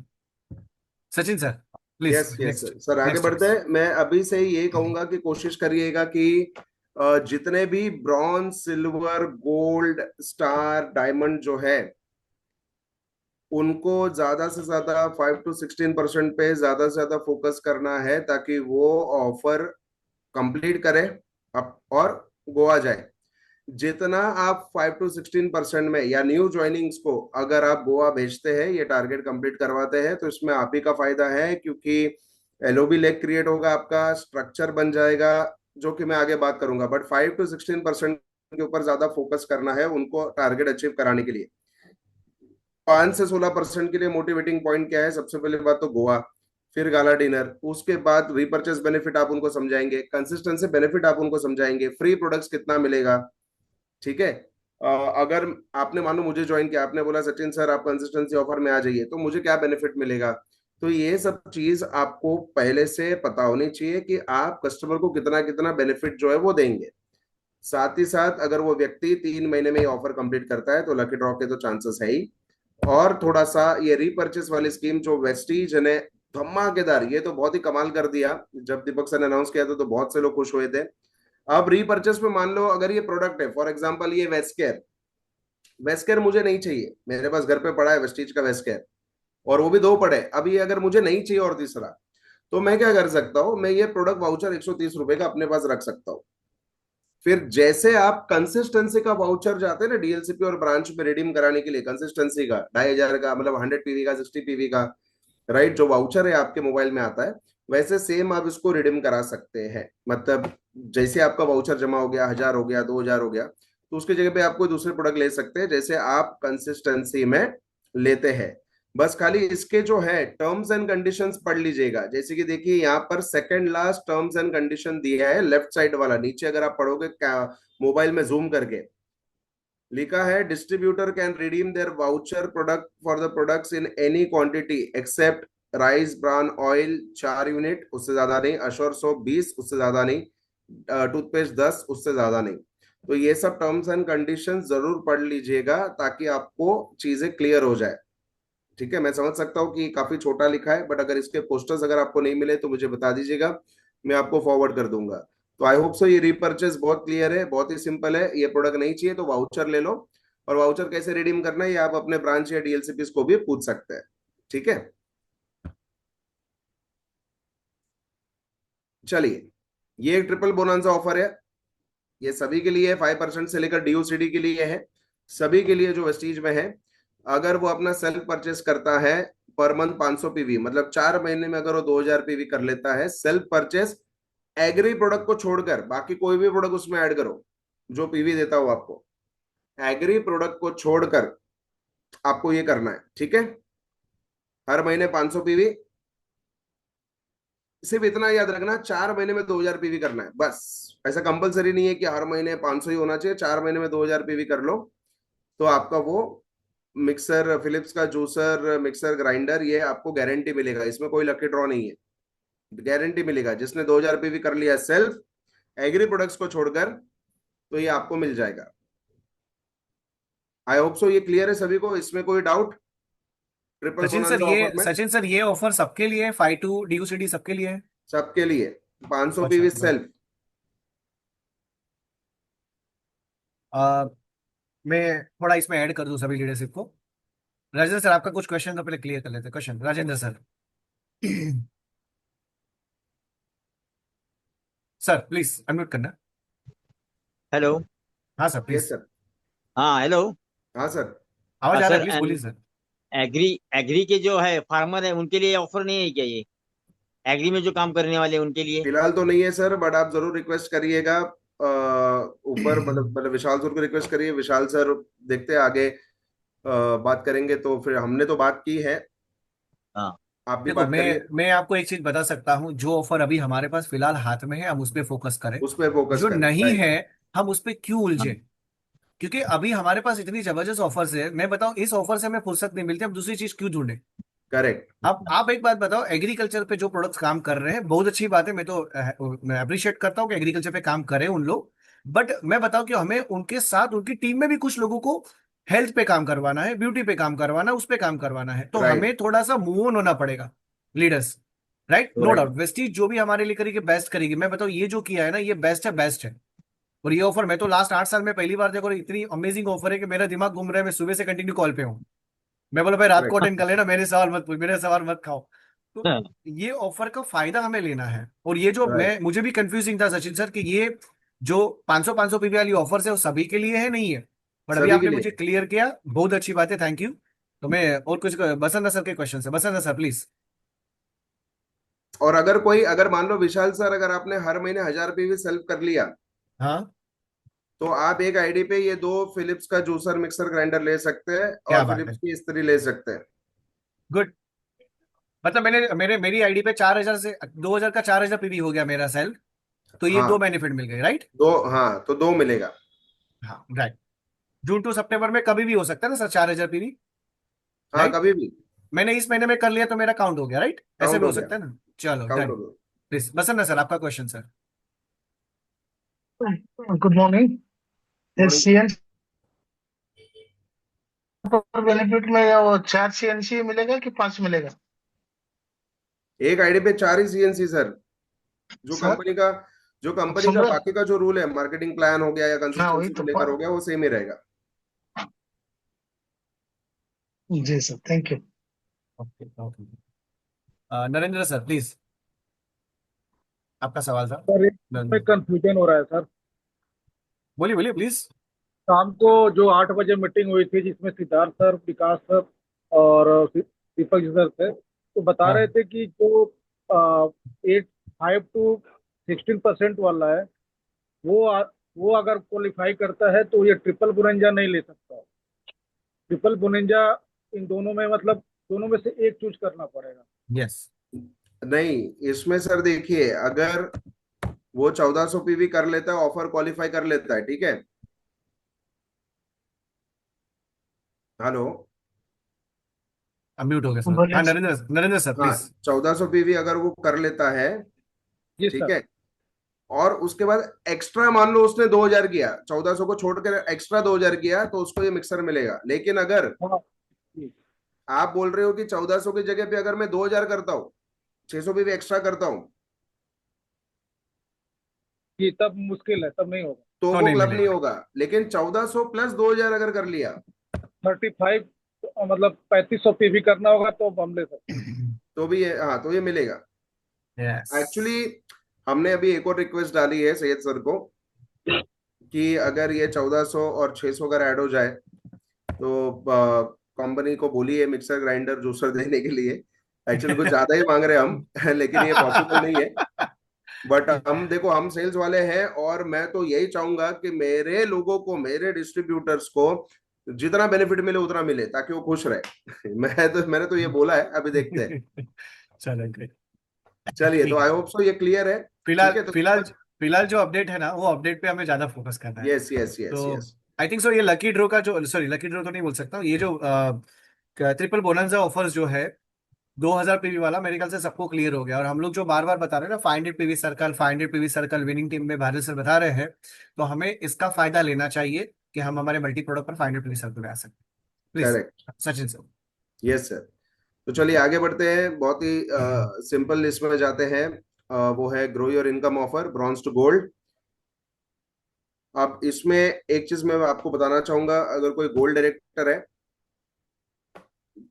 Sachin sir please yes yes next. Sir, आगे नेक्स्ट बढ़ते स्टेप्स। हैं। मैं अभी से ही ये कहूंगा कि कोशिश करिएगा कि जितने भी bronze silver gold star diamond जो है, उनको ज्यादा से ज्यादा 5 to 16% पे ज्यादा से ज्यादा फोकस करना है ताकि वो ऑफर कंप्लीट करे और गोवा जाए। जितना आप 5 to 16% में या न्यू ज्वाइनिंग्स को अगर आप गोवा भेजते हैं, ये टारगेट कंप्लीट करवाते हैं, तो इसमें आप ही का फायदा है, क्योंकि एलओबी लेग क्रिएट होगा, आपका स्ट्रक्चर बन जाएगा, जो कि मैं आगे बात करूंगा। बट 5 to 16% के ऊपर ज्यादा फोकस करना है उनको टारगेट अचीव कराने के लिए। 5 से 16% के लिए मोटिवेटिंग पॉइंट क्या है? सबसे पहले बात तो गोवा, फिर गाला डिनर, उसके बाद रिपर्चेस बेनिफिट आप उनको समझाएंगे, कंसिस्टेंसी बेनिफिट आप उनको समझाएंगे, फ्री प्रोडक्ट्स कितना मिलेगा, ठीक है। अगर आपने मानो मुझे ज्वाइन किया, आपने बोला सचिन सर आप कंसिस्टेंसी ऑफर में आ जाइए, तो मुझे क्या बेनिफिट मिलेगा? तो ये सब चीज आपको पहले से पता होनी चाहिए कि आप कस्टमर को कितना कितना बेनिफिट जो है वो देंगे। साथ ही साथ अगर वो व्यक्ति 3 महीने में ये ऑफर कंप्लीट करता है तो लकी ड्रॉ के तो चांसेस है ही। और थोड़ा सा ये रीपर्चेस वाली स्कीम जो वेस्टीज ने धमाकेदार, ये तो बहुत ही कमाल कर दिया, जब दीपक सर ने अनाउंस किया था तो बहुत से लोग खुश हुए थे। अब रीपर्चेस में मान लो अगर ये प्रोडक्ट है, फॉर एग्जांपल ये वेस्केयर, वेस्केयर मुझे नहीं चाहिए, मेरे पास घर पे पड़ा है वेस्टीज का वेस्केयर, और वो भी 2 पड़े, अब ये अगर मुझे नहीं चाहिए और तीसरा, तो मैं क्या कर सकता हूँ? मैं ये प्रोडक्ट वाउचर 130 रुपए का अपने पास रख सकता हूँ। फिर जैसे आप कंसिस्टेंसी का वाउचर जाते हैं ना डीएलसीपी और ब्रांच में रिडीम कराने के लिए, कंसिस्टेंसी का 2,500 का, मतलब 100 पीवी का, 60 पीवी का, राइट, जो वाउचर है आपके मोबाइल में आता है, वैसे सेम आप इसको रिडीम करा सकते हैं। मतलब जैसे आपका वाउचर जमा हो गया, 1,000 हो गया, 2,000 हो गया, तो उसकी जगह पे आप कोई दूसरे प्रोडक्ट ले सकते हैं जैसे आप कंसिस्टेंसी में लेते हैं। बस खाली इसके जो है टर्म्स एंड कंडीशंस पढ़ लीजिएगा। जैसे कि देखिए यहाँ पर second last terms and condition दिया है, लेफ्ट साइड वाला, नीचे अगर आप पढ़ोगे मोबाइल में जूम करके, लिखा है distributor can redeem their voucher product for the products in any quantity except rice bran oil 4 unit, उससे ज्यादा नहीं, अशोर सोप 20, उससे ज्यादा नहीं, टूथपेस्ट 10, उससे ज्यादा नहीं। तो ये सब टर्म्स एंड कंडीशन जरूर पढ़ लीजिएगा ताकि आपको चीजें क्लियर हो जाए, ठीक है। मैं समझ सकता हूँ कि काफी छोटा लिखा है, बट अगर इसके पोस्टर्स अगर आपको नहीं मिले तो मुझे बता दीजिएगा, मैं आपको फॉरवर्ड कर दूंगा। तो आई होप सो ये रीपर्चेस बहुत क्लियर है, बहुत ही सिंपल है। ये प्रोडक्ट नहीं चाहिए तो वाउचर ले लो, और वाउचर कैसे रिडीम करना है ये आप अपने ब्रांच या डीएलसीपीस को भी पूछ सकते हैं, ठीक है। चलिए, ये एक ट्रिपल बोनांजा ऑफर है, ये सभी के लिए 5% से लेकर डीयूसीडी के लिए है, सभी के लिए जो वेस्टीज में है। अगर वो अपना सेल्फ परचेस करता है पर मंथ 500 पीवी, मतलब 4 महीने में अगर वो 2,000 पीवी कर लेता है सेल्फ परचेस, एग्री प्रोडक्ट को छोड़कर बाकी कोई भी प्रोडक्ट उसमें ऐड करो जो पीवी देता हो आपको, एग्री प्रोडक्ट को छोड़कर आपको ये करना है, ठीक है। हर महीने 500 पीवी, सिर्फ इतना याद रखना, 4 महीने में 2000 पीवी करना है बस। ऐसा कंपलसरी नहीं है कि हर महीने 500 ही होना चाहिए, 4 महीने में 2000 पीवी कर लो तो आपका वो मिक्सर, फिलिप्स का जूसर, मिक्सर ग्राइंडर, ये आपको गारंटी मिलेगा, इसमें कोई लकी ड्रॉ नहीं है, गारंटी मिलेगा। जिसने 2000 पीवी कर लिया सेल्फ एग्री प्रोडक्ट्स को छोड़कर, तो ये आपको मिल जाएगा। आई होप सो ये क्लियर है सभी को, इसमें कोई डाउट ट्रिपल बोनांजा ऑफर में? सचिन सर ये ऑफर सबके लिए है, 5 to DUCD सबके लिए है? सबके लिए 500 अच्छा पीवी मैं सेल्फ। आ, मैं थोड़ा इसमें ऐड कर दूं सभी लीडरशिप को। राजेंद्र सर आपका कुछ क्वेश्चन तो पहले क्लियर कर लेते हैं। Question Rajendra sir. Sir please unmute करना। हेलो। हाँ सर यस प्लीज। सर। हाँ हेलो। हाँ सर। आवाज आ रहा है, सर प्लीज बोलिए सर। एग्री एग्री के जो है फार्मर है उनके लिए ऑफर नहीं है क्या ये? एग्री में जो काम करने वाले हैं उनके लिए? फिलहाल तो नहीं है सर, बट आप जरूर रिक्वेस्ट करिएगा ऊपर, मतलब विशाल सर को रिक्वेस्ट करिए। विशाल सर देखते हैं आगे बात करेंगे, तो फिर हमने तो बात की है, हाँ। आप भी देखो बात करिए। मैं आपको एक चीज बता सकता हूँ, जो ऑफर अभी हमारे पास फिलहाल हाथ में है हम उस पर फोकस करें। उस पर फोकस जो करें, नहीं राइट। है हम उस पर क्यों हाँ। उलझे? क्योंकि अभी हमारे पास इतनी जबरदस्त ऑफर्स है, मैं बताऊं इस ऑफर से हमें फुर्सत नहीं मिलती, हम दूसरी चीज क्यों ढूंढे? करेक्ट। अब आप एक बात बताओ, एग्रीकल्चर पे जो प्रोडक्ट्स काम कर रहे हैं बहुत अच्छी बात है, मैं अप्रिशिएट करता हूँ कि एग्रीकल्चर पे काम करें उन लोग। बट मैं बताऊं कि हमें उनके साथ उनकी टीम में भी कुछ लोगों को हेल्थ पे काम करवाना है, ब्यूटी पे काम करवाना है, उस पे काम करवाना है, तो हमें राइट। थोड़ा सा मूव ऑन होना पड़ेगा leaders. Right, no right. Doubt Vestige जो भी हमारे लिए करेगी बेस्ट करेगी। मैं बताऊं ये जो किया है ना ये बेस्ट है, बेस्ट है। और ये ऑफर मैं तो लास्ट 8 साल में पहली बार देखो, इतनी अमेजिंग ऑफर है कि मेरा दिमाग घूम रहा है, मैं सुबह से कंटिन्यू कॉल पे हूँ। मैं बोला भाई रात को राइट। अटेंड कर लेना, मेरे सवाल मत पूछ, मेरे सवाल मत खाओ। तो हाँ। ये ऑफर का फायदा हमें लेना है। और ये जो राइट। मैं मुझे भी कंफ्यूजिंग था सचिन सर कि ये जो 500 पीवी वाली ऑफर है वो सभी के लिए है नहीं है, बट अभी सभी के आपने लिए। मुझे क्लियर किया, बहुत अच्छी बात है, थैंक यू। तो मैं और कुछ बसंत सर के क्वेश्चन है, बसंत सर प्लीज। और अगर कोई, अगर मान लो विशाल सर, अगर आपने हर महीने 1000 पीवी सेल्फ कर लिया, हाँ तो आप एक आईडी पे ये 2 फिलिप्स का जूसर मिक्सर ग्राइंडर ले सकते हैं क्या और बात फिलिप्स है, की इस्त्री ले सकते हैं। गुड। मतलब मेरी आईडी पे 4000 से 2000 का 4000 पीवी हो गया मेरा सेल, तो ये दो हाँ बेनिफिट मिल गए, राइट? दो, हाँ तो 2 मिलेगा। हाँ राइट। जून टू सितंबर में कभी भी हो सकता है ना सर 4000 पीवी? हाँ राइट। कभी भी मैंने इस महीने में कर लिया तो मेरा काउंट हो गया, राइट? ऐसे काउंट भी हो हो गया। सकता है ना। चलो काउंट डन। हो गया। प्लीज बसंत सर आपका question sir. Good morning. Morning. CNC benefit में वो 4 सीएनसी मिलेगा कि 5 मिलेगा एक आईडी पे 4 ही सीएनसी सर। जो सर? कंपनी का, जो आप कंपनी सुन का रहे बाकी का जो रूल है, मार्केटिंग प्लान हो गया या हैं? हाँ वही कंसिस्टेंसी को तो लेकर हो गया, वो सेम ही रहेगा। जी sir, thank you. Okay okay. Narendra sir please, आपका सवाल था। सर एक में नरेंद्र, कंफ्यूजन हो रहा है सर। बोलिए बोलिए प्लीज। शाम को जो 8 बजे मीटिंग हुई थी जिसमें सिद्धार्थ सर, विकास सर और दीपक जी सर थे, तो बता रहे हाँ थे कि जो 5 to 16% वाला है वो अगर क्वालिफाई करता है तो ये ट्रिपल बुरेंजा नहीं ले सकता। ट्रिपल बुरेंजा इन दोनों में, मतलब दोनों में से एक चूज करना पड़ेगा। यस। नहीं, इसमें सर देखिए, अगर वो 1400 पीवी कर लेता है, ऑफर क्वालिफाई कर लेता है, ठीक है। हेलो। अम्यूट हो गया सर। बोलिए हाँ सर। नरेंद्र, नरेंद्र सर हाँ, प्लीज। 1400 पीवी अगर वो कर लेता है, जी ठीक सर। है, और उसके बाद एक्स्ट्रा मान लो उसने 2000 किया, 1400 को छोड़कर एक्स्ट्रा 2000 किया, तो उसको ये मिक्सर मिलेगा। लेकिन अगर हाँ जी। आप बोल रहे हो कि 1400 की जगह पे अगर मैं 2000 करता हूँ, 600 पीवी एक्स्ट्रा करता हूँ, जी तब मुश्किल है, तब नहीं होगा। तो तो वो नहीं क्लब नहीं मिलेगा। होगा। लेकिन 1400 प्लस 2000 अगर कर लिया, 35, मतलब 3500 पीवी करना होगा तो अब हम ले सकते हैं। तो भी ये, हाँ तो ये मिलेगा। यस। एक्चुअली हमने अभी एक और रिक्वेस्ट डाली है सैयद सर को कि अगर ये 1400 और 600 अगर ऐड हो जाए, तो कंपनी को बोलिए मिक्सर ग्राइंडर जूसर देने के लिए। एक्चुअली कुछ ज्यादा ही मांग रहे हैं हम लेकिन ये पॉसिबल नहीं है। बट हम देखो, हम सेल्स वाले हैं, और मैं तो यही चाहूंगा कि मेरे लोगों को, मेरे डिस्ट्रीब्यूटर्स को जितना बेनिफिट मिले उतना मिले, ताकि वो खुश रहे। मैंने तो ये बोला है, अभी देखते हैं। चलो ग्रेट। चलिए, तो ठीक आई है। होप सो ये क्लियर है। ठीक फिलहाल है, तो फिलहाल फिलहाल जो अपडेट है ना, वो अपडेट पे हमें ज्यादा फोकस करना है। यस यस यस तो यस। आई थिंक सो ये लकी ड्रॉ का जो, सॉरी लकी ड्रॉ तो नहीं बोल सकता हूँ, ये जो ट्रिपल बोनंजा ऑफर्स जो है 2000 पीवी वाला, मेरे ख्याल से सबको क्लियर हो गया। और हम लोग जो बार बार बता रहे हैं ना, 500 PV circle, 500 PV circle winning team में भारत सर बता रहे हैं, तो हमें इसका फायदा लेना चाहिए कि हम हमारे मल्टी प्रोडक्ट पर 500 पीवी सर्कल में आ सकते हैं। Please correct. Sachin sir. Yes sir. तो चलिए आगे बढ़ते हैं, बहुत ही सिंपल लिस्ट में जाते हैं। वो है grow your income offer, bronze to gold. अब इसमें एक चीज मैं आपको बताना चाहूंगा, अगर कोई गोल्ड डायरेक्टर है,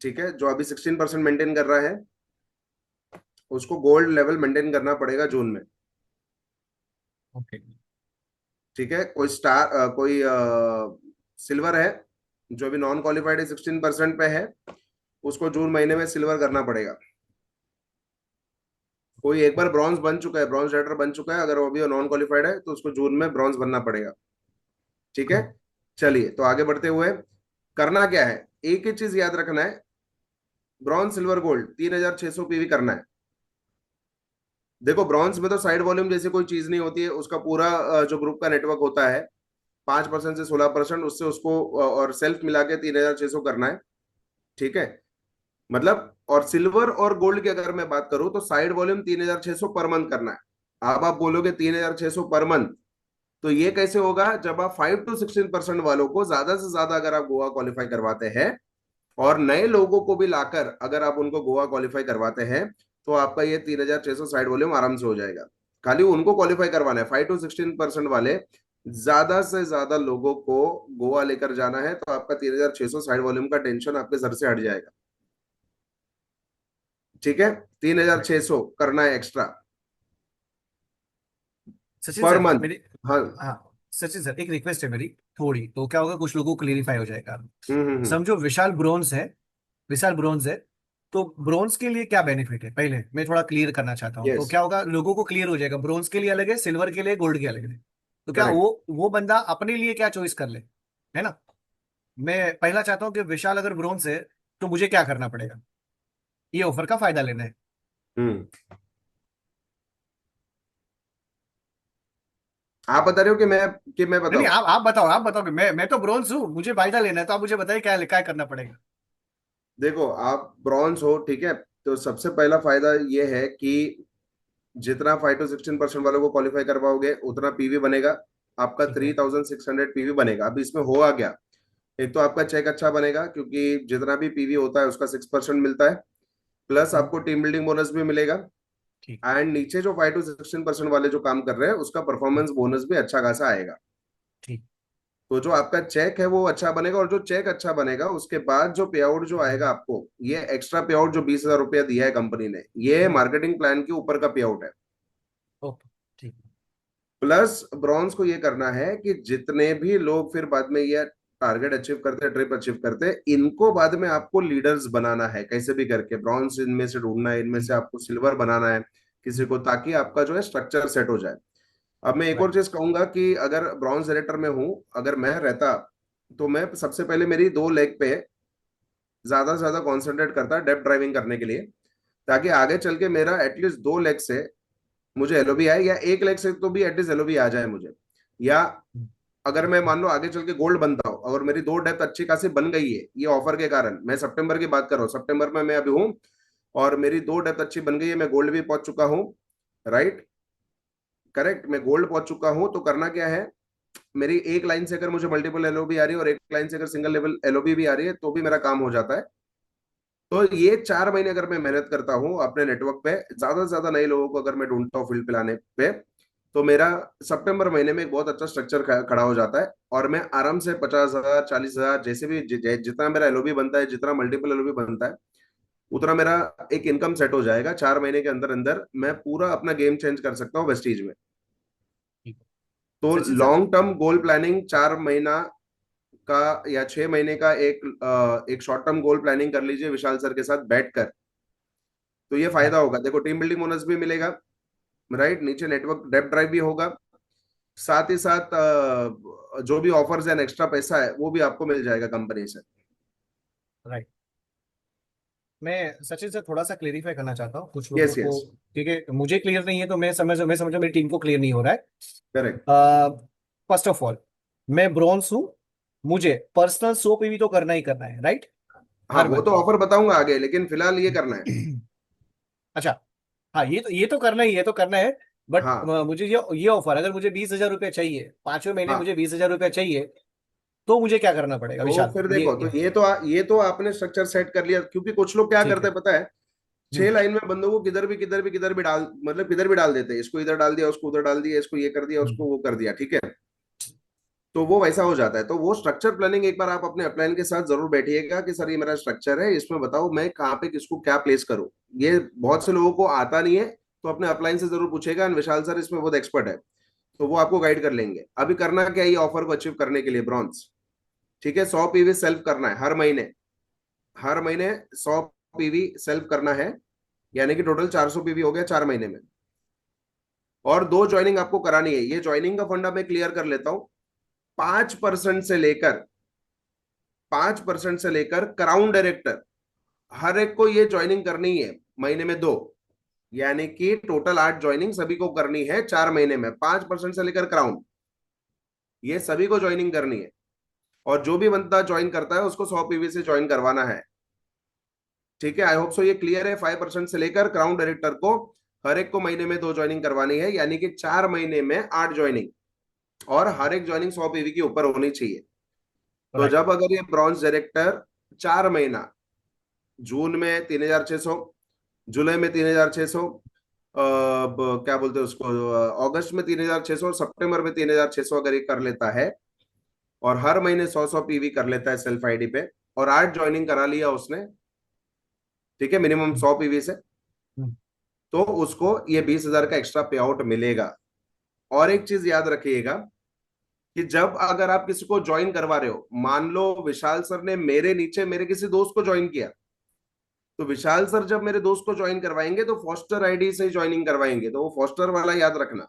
ठीक है, जो अभी 16% मेंटेन कर रहा है, उसको गोल्ड लेवल मेंटेन करना पड़ेगा जून में। ओके। ठीक है, कोई स्टार कोई सिल्वर है, जो अभी नॉन क्वालिफाइड है, 16% पे है, उसको जून महीने में सिल्वर करना पड़ेगा। कोई एक बार ब्रॉन्ज बन चुका है, ब्रॉन्ज राइडर बन चुका है, अगर वो अभी नॉन क्वालिफाइड है, तो उसको जून में ब्रॉन्ज बनना पड़ेगा। ठीक है। चलिए, तो आगे बढ़ते हुए करना क्या है, एक ही चीज याद रखना है, ब्रॉन्ज सिल्वर गोल्ड 3600 पीवी करना है। देखो, ब्रॉन्ज में तो साइड वॉल्यूम जैसी कोई चीज नहीं होती है, उसका पूरा जो ग्रुप का नेटवर्क होता है 5% से 16%, उससे उसको और सेल्फ मिला के 3600 करना है। ठीक है, मतलब, और सिल्वर और गोल्ड की अगर मैं बात करूं तो साइड वॉल्यूम 3600 पर मंथ करना है। अब आप बोलोगे 3600 पर मंथ, तो ये कैसे होगा, जब आप 5 to 16% वालों को ज्यादा से ज्यादा अगर आप गोवा क्वालिफाई करवाते हैं, और नए लोगों को भी लाकर अगर आप उनको गोवा क्वालिफाई करवाते हैं, तो आपका ये 3600 साइड वॉल्यूम आराम से हो जाएगा। खाली उनको क्वालिफाई करवाना है, 5 to 16% वाले, ज्यादा से ज्यादा लोगों को गोवा लेकर जाना है, तो आपका 3600 साइड वॉल्यूम का टेंशन आपके सर से हट जाएगा। ठीक है, 3600 करना है एक्स्ट्रा सचिन पर सर मंथ। मेरी, हाँ। हाँ सचिन सर एक रिक्वेस्ट है मेरी थोड़ी, तो क्या होगा, कुछ लोगों को क्लियरिफाई हो जाएगा। हम्म। समझो विशाल ब्रोंज है, विशाल ब्रोंज है, तो ब्रोंज के लिए क्या बेनिफिट है, पहले मैं थोड़ा क्लियर करना चाहता हूँ। तो यस। क्या होगा, लोगों को क्लियर हो जाएगा, ब्रोंज के लिए अलग है, सिल्वर के लिए, गोल्ड के अलग है। तो क्या करेक्ट। वो बंदा अपने लिए क्या चॉइस कर ले, है ना। मैं पहला चाहता हूँ कि विशाल अगर ब्रोंज है, तो मुझे क्या करना पड़ेगा, ये ऑफर का फायदा लेना है। हम्म। आप बता रहे हो कि मैं नहीं नहीं, बताऊं? आप बताओ कि मैं तो ब्रोंज हूँ, मुझे फायदा लेना है, तो आप मुझे बताइए क्या क्या करना पड़ेगा। देखो, आप ब्रॉन्ज हो, ठीक है, तो सबसे पहला फायदा ये है कि जितना 5 to 16% वालों को क्वालिफाई करवाओगे, उतना पीवी बनेगा आपका, ठीक है। 3600 पीवी बनेगा। अब इसमें होगा क्या, एक तो आपका चेक अच्छा बनेगा, क्योंकि जितना भी पीवी होता है उसका 6% मिलता है, प्लस हम्म, आपको टीम बिल्डिंग बोनस भी मिलेगा। ठीक। एंड नीचे जो 5 to 16% वाले जो काम कर रहे हैं, उसका परफॉर्मेंस बोनस भी अच्छा खासा आएगा। ठीक। तो जो आपका चेक है वो अच्छा बनेगा, और जो चेक अच्छा बनेगा उसके बाद जो पे आउट जो आएगा आपको, ये एक्स्ट्रा पे आउट जो 20,000 रुपया दिया है कंपनी ने, ये मार्केटिंग प्लान के ऊपर का पे आउट है। ओके। ठीक। प्लस ब्रॉन्ज को ये करना है कि जितने भी लोग फिर बाद में ये टारगेट अचीव करते हैं, ट्रिप अचीव करते हैं, इनको बाद में आपको लीडर्स बनाना है, कैसे भी करके ब्रॉन्ज इनमें से ढूंढना है, इनमें से आपको सिल्वर बनाना है किसी को, ताकि आपका जो है स्ट्रक्चर सेट हो जाए। अब मैं एक और राइट। चीज कहूंगा कि अगर ब्रॉन्ज डायरेक्टर में हूं, अगर मैं रहता, तो मैं सबसे पहले मेरी 2 लेग पे ज्यादा से ज्यादा कॉन्सेंट्रेट करता डेप्थ ड्राइविंग करने के लिए, ताकि आगे चल के मेरा एटलीस्ट 2 लेग से मुझे एलओबी आए, या 1 लेग से तो भी एटलीस्ट एलओबी आ जाए मुझे। या अगर मैं मान लो आगे चल के गोल्ड बनता हूं, अगर मेरी 2 डेप्थ अच्छी खासी बन गई है ये ऑफर के कारण, मैं सितंबर की बात कर रहा हूँ, सितंबर में मैं अभी हूं, और मेरी 2 डेप्थ अच्छी बन गई है, मैं गोल्ड भी पहुंच चुका हूँ, राइट, करेक्ट, मैं गोल्ड पहुंच चुका हूं, तो करना क्या है, मेरी एक लाइन से अगर मुझे मल्टीपल एलओबी आ रही है, और एक लाइन से अगर सिंगल लेवल एलओबी भी आ रही है, तो भी मेरा काम हो जाता है। तो ये 4 महीने अगर मैं मेहनत करता हूँ अपने नेटवर्क पे, ज्यादा से ज्यादा नए लोगों को अगर मैं ढूंढता हूँ फील्ड पे लाने पे, तो मेरा सितंबर महीने में एक बहुत अच्छा स्ट्रक्चर खड़ा हो जाता है, और मैं आराम से 50,000 40,000 जैसे भी जितना मेरा एलओबी बनता है, जितना मल्टीपल एलओबी बनता है, उतना मेरा एक इनकम सेट हो जाएगा। 4 महीने के अंदर अंदर मैं पूरा अपना गेम चेंज कर सकता हूँ वेस्टीज में। ठीक। तो Sachin sir. Long term goal planning 4 महीना का या 6 महीने का एक शॉर्ट टर्म गोल प्लानिंग कर लीजिए विशाल सर के साथ बैठकर, तो ये फायदा राइट। होगा। देखो, टीम बिल्डिंग बोनस भी मिलेगा, राइट, नीचे नेटवर्क डेप्थ ड्राइव भी होगा, साथ ही साथ जो भी ऑफर्स है, एक्स्ट्रा पैसा है, वो भी आपको मिल जाएगा कंपनी से। राइट। मैं सचिन से थोड़ा सा क्लेरिफाई करना चाहता हूँ कुछ लोगों यस को, यस, क्योंकि मुझे क्लियर नहीं है, तो मैं समझ मेरी टीम को क्लियर नहीं हो रहा है। करेक्ट। फर्स्ट ऑफ ऑल, मैं ब्रॉन्ज हूँ, मुझे पर्सनल 100 पीवी तो करना ही करना है, राइट? हाँ हर वो मंथ। तो ऑफर बताऊंगा आगे, लेकिन फिलहाल ये करना है। अच्छा, हाँ, ये तो करना ही है, तो करना है। बट हाँ मुझे ये ऑफर, अगर मुझे 20,000 रुपये चाहिए, 5वें महीने हाँ, मुझे 20,000 रुपये चाहिए, तो मुझे क्या करना पड़ेगा तो विशाल? फिर देखो, तो ये तो आपने स्ट्रक्चर सेट कर लिया, क्योंकि कुछ लोग क्या ठीक करते है। हैं पता है, हम्म, 6 लाइन में बंदों को किधर भी डाल, मतलब किधर भी डाल देते हैं, इसको इधर डाल दिया, उसको उधर डाल दिया, इसको ये कर दिया, हम्म, उसको वो कर दिया, ठीक है। तो वो वैसा हो जाता है। तो वो स्ट्रक्चर प्लानिंग एक बार आप अपने अपलाइन के साथ जरूर बैठिएगा कि सर ये मेरा स्ट्रक्चर है, इसमें बताओ मैं कहाँ पे किसको क्या प्लेस करूँ। ये बहुत से लोगों को आता नहीं है, तो अपने अपलाइन से जरूर पूछेगा, एंड विशाल सर इसमें बहुत एक्सपर्ट है, तो वो आपको गाइड कर लेंगे। अभी करना क्या है, ये ऑफर को अचीव करने के लिए ब्रॉन्ज, ठीक है, 100 पीवी सेल्फ करना है हर महीने। हर महीने 100 पीवी सेल्फ करना है, यानी कि टोटल 400 पीवी हो गया 4 महीने में। और 2 ज्वाइनिंग आपको करानी है। ये ज्वाइनिंग का फंडा मैं क्लियर कर लेता हूं। 5% से लेकर 5% से लेकर क्राउन डायरेक्टर, हर एक को ये ज्वाइनिंग करनी है महीने में 2, यानी कि टोटल 8 ज्वाइनिंग सभी को करनी है 4 महीने में। 5% से लेकर क्राउन, ये सभी को ज्वाइनिंग करनी है। और जो भी बंदा ज्वाइन करता है उसको 100 पीवी से ज्वाइन करवाना है, ठीक है। आई होप सो ये क्लियर है। 5% से लेकर क्राउन डायरेक्टर को हर एक को महीने में 2 ज्वाइनिंग करवानी है, यानी कि 4 महीने में 8 ज्वाइनिंग, और हर एक ज्वाइनिंग 100 पीवी के ऊपर होनी चाहिए। तो राइट। जब अगर ये ब्रॉन्ज डायरेक्टर 4 महीना, जून में 3,600, जुलाई में 3,600, क्या बोलते हैं उसको, अगस्त में 3,600 और सितंबर में 3,600 अगर ये कर लेता है, और हर महीने 100-100 पीवी कर लेता है सेल्फ आईडी पे, और 8 ज्वाइनिंग करा लिया उसने, ठीक है, मिनिमम 100 पीवी से, हम्म, तो उसको ये 20,000 का एक्स्ट्रा पे आउट मिलेगा। और एक चीज याद रखिएगा कि जब अगर आप किसी को ज्वाइन करवा रहे हो, मान लो विशाल सर ने मेरे नीचे मेरे किसी दोस्त को ज्वाइन किया, तो विशाल सर जब मेरे दोस्त को ज्वाइन करवाएंगे तो फॉस्टर आईडी से ज्वाइनिंग करवाएंगे, तो वो फॉस्टर वाला याद रखना।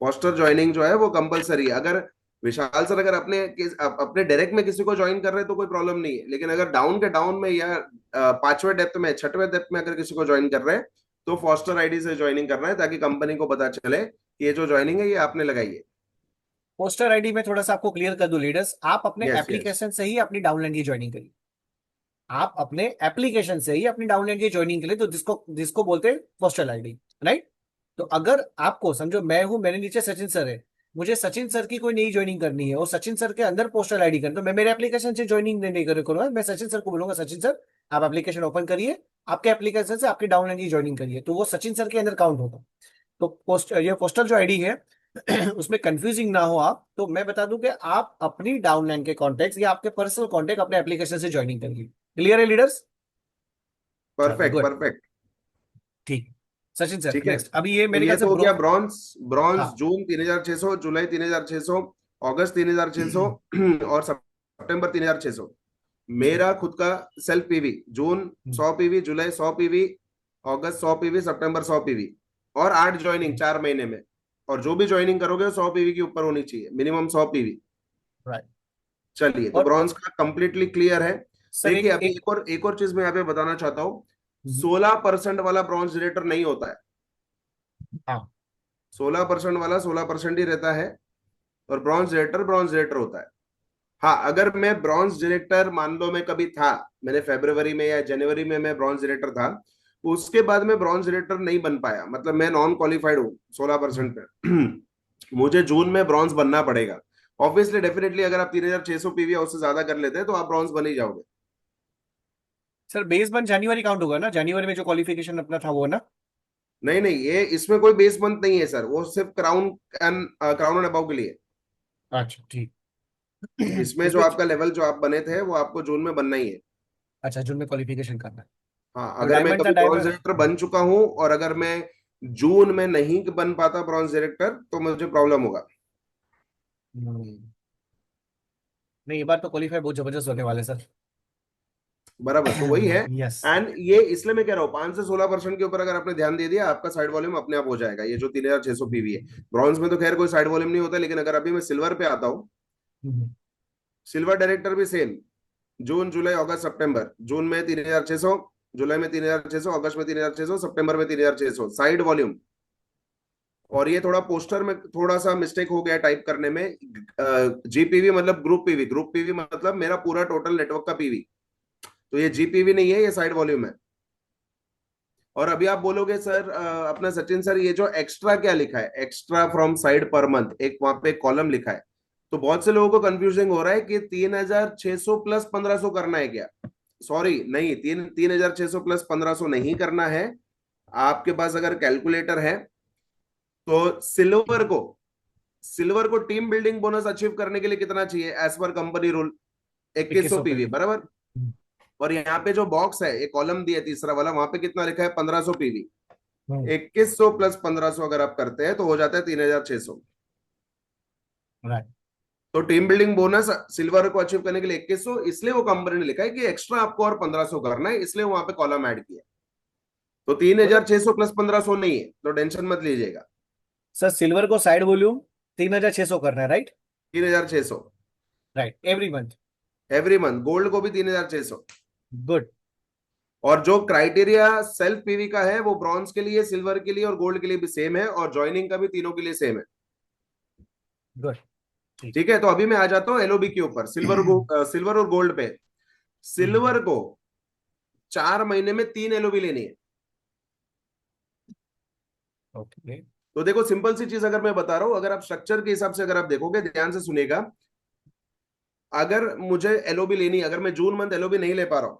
फॉस्टर ज्वाइनिंग जो है वो कंपलसरी है। अगर विशाल सर अगर अपने डायरेक्ट में किसी को ज्वाइन कर रहे हैं तो कोई प्रॉब्लम नहीं है, लेकिन अगर डाउन के डाउन में या 5वें डेप्थ में 6वें डेप्थ में अगर किसी को ज्वाइन कर रहे हैं, तो फॉस्टर आईडी से ज्वाइनिंग करना है, ताकि कंपनी को पता चले कि ये जो ज्वाइनिंग है ये आपने लगाई है। पोस्टर आईडी में थोड़ा सा आपको क्लियर कर दूं लीडर्स, आप अपने यस यस, एप्लीकेशन से ही अपनी डाउनलाइन की ज्वाइनिंग करिए। आप अपने एप्लीकेशन से ही अपनी डाउनलाइन की ज्वाइनिंग के लिए, तो जिसको जिसको बोलते हैं पोस्टल आईडी, राइट? तो अगर आपको समझो, मैं हूं, मेरे नीचे सचिन सर है, मुझे सचिन सर की कोई नई ज्वाइनिंग करनी है और सचिन सर के अंदर पोस्टल आईडी करनी, तो मैं मेरे एप्लीकेशन से ज्वाइनिंग नहीं करूंगा, मैं सचिन सर को बोलूंगा, सचिन सर आप एप्लीकेशन ओपन करिए, आपके एप्लीकेशन से आपकी डाउनलाइन की ज्वाइनिंग करिए, तो वो सचिन सर के अंदर काउंट होगा। तो ये पोस्टल जो आईडी है उसमें कंफ्यूजिंग ना हो आप, तो मैं बता दूं कि आप अपनी डाउनलाइन के कॉन्टेक्ट या आपके पर्सनल कॉन्टेक्ट अपने एप्लीकेशन से ज्वाइनिंग करिए। क्लियर है लीडर्स? चलो, परफेक्ट गुड। परफेक्ट। ठीक। सचिन सर ठीक है, नेक्स्ट, अभी ये तो मेरे ये ख्याल से तो हो ब्रो। गया ब्रॉन्ज। ब्रॉन्ज हाँ। जून 3,600, जुलाई 3,600, अगस्त 3,600 और सितंबर 3,600। मेरा खुद का सेल्फ पीवी, जून 100 पीवी, जुलाई 100 पीवी, अगस्त 100 पीवी, सितंबर 100 पीवी, और 8 ज्वाइनिंग 4 महीने में। और जो भी ज्वाइनिंग करोगे 100 पीवी के ऊपर होनी चाहिए, मिनिमम 100 पीवी। राइट। चलिए, तो और ब्रॉन्ज का कंप्लीटली क्लियर है। सर देखिए, एक अभी एक एक और चीज मैं यहाँ पे बताना चाहता हूँ। 16% वाला ब्रॉन्ज रेटर नहीं होता है। हाँ। 16% वाला 16% ही रहता है, और ब्रॉन्ज डायरेक्टर होता है। हाँ, अगर मैं ब्रॉन्ज डायरेक्टर, मान लो मैं कभी था, मैंने फरवरी में या जनवरी में मैं ब्रॉन्ज डायरेक्टर था, उसके बाद मैं ब्रॉन्ज डायरेक्टर नहीं बन पाया, मतलब मैं नॉन क्वालिफाइड हूँ 16% पे मुझे जून में ब्रॉन्ज बनना पड़ेगा। ऑब्वियसली डेफिनेटली अगर आप 3,600 पीवी और उससे ज्यादा कर लेते हैं तो आप ब्रॉन्ज बन ही जाओगे। सर बेस बन जनवरी काउंट होगा ना? जनवरी में जो क्वालिफिकेशन अपना था वो ना? नहीं नहीं, ये इसमें कोई बेस मंथ नहीं है सर, वो सिर्फ क्राउन एंड अबव के लिए। अच्छा, ठीक। इसमें जो इसमें आपका लेवल जो आप बने थे वो आपको जून में बनना ही है। अच्छा, जून में क्वालिफिकेशन करना है। हाँ, और अगर मैं डायमंड था, कभी ब्रॉन्ज डायमंड। डायरेक्टर बन चुका हूं और अगर मैं जून में नहीं बन पाता ब्रॉन्ज डायरेक्टर, तो मुझे प्रॉब्लम होगा। नहीं, ये बार तो क्वालिफाई बहुत जबरदस्त होने वाले सर। बराबर, तो वही है। यस। एंड ये इसलिए मैं कह रहा हूँ, 5 से 16% के ऊपर अगर आपने ध्यान दे दिया, आपका साइड वॉल्यूम अपने आप हो जाएगा। ये जो 3,600 पीवी है, ब्रॉन्ज में तो खैर कोई साइड वॉल्यूम नहीं होता, लेकिन अगर अभी मैं सिल्वर पे आता हूँ, सिल्वर डायरेक्टर भी सेम, जून जुलाई अगस्त सितंबर, जून में 3,600, जुलाई में 3,600, अगस्त में 3,600, सितंबर में 3,600 साइड वॉल्यूम। और ये थोड़ा पोस्टर में थोड़ा सा मिस्टेक हो गया टाइप करने में, जीपीवी मतलब ग्रुप पीवी, ग्रुप पीवी मतलब मेरा पूरा टोटल नेटवर्क का पीवी, तो ये जीपीवी नहीं है, ये साइड वॉल्यूम है। और अभी आप बोलोगे सर अपना सचिन सर ये जो एक्स्ट्रा क्या लिखा है, extra from side per month, एक वहां पे कॉलम लिखा है, तो बहुत से लोगों को कंफ्यूजिंग हो रहा है कि 3,600 प्लस 1,500 करना है क्या। सॉरी, नहीं, 3,600 प्लस 1,500 नहीं करना है। आपके पास अगर कैलकुलेटर है तो सिल्वर को टीम बिल्डिंग बोनस अचीव करने के लिए कितना चाहिए as per company rule, 2,100 PV बराबर। और यहाँ पे जो बॉक्स है, एक कॉलम दिया तीसरा वाला, वहां पे कितना लिखा है, 1,500 पीवी। 2,100 प्लस 1,500 अगर आप करते हैं तो हो जाता है 3,600। राइट। तो टीम बिल्डिंग बोनस सिल्वर को अचीव करने के लिए 2,100, इसलिए वो कंपनी ने लिखा है कि एक्स्ट्रा आपको और 1,500 करना है, इसलिए वहां पे कॉलम ऐड किया। तो 3,600 प्लस 1,500 नहीं है, तो टेंशन मत लीजिएगा। सर सिल्वर को साइड वॉल्यूम 3,600 करना है, right? 3,600 right, every month. Every month. Gold को भी 3,600। गुड। और जो क्राइटेरिया सेल्फ पीवी का है वो ब्रॉन्ज के लिए, सिल्वर के लिए और गोल्ड के लिए भी सेम है, और ज्वाइनिंग का भी तीनों के लिए सेम है। गुड। ठीक है, तो अभी मैं आ जाता हूं एलओबी के ऊपर, सिल्वर और गोल्ड पे। सिल्वर को 4 महीने में 3 एलओबी लेनी है। ओके। तो देखो सिंपल सी चीज अगर मैं बता रहा हूं, अगर आप स्ट्रक्चर के हिसाब से अगर आप देखोगे, ध्यान से सुनिएगा, अगर मुझे एलओबी लेनी, अगर मैं जून मंथ एलओबी नहीं ले पा रहा हूं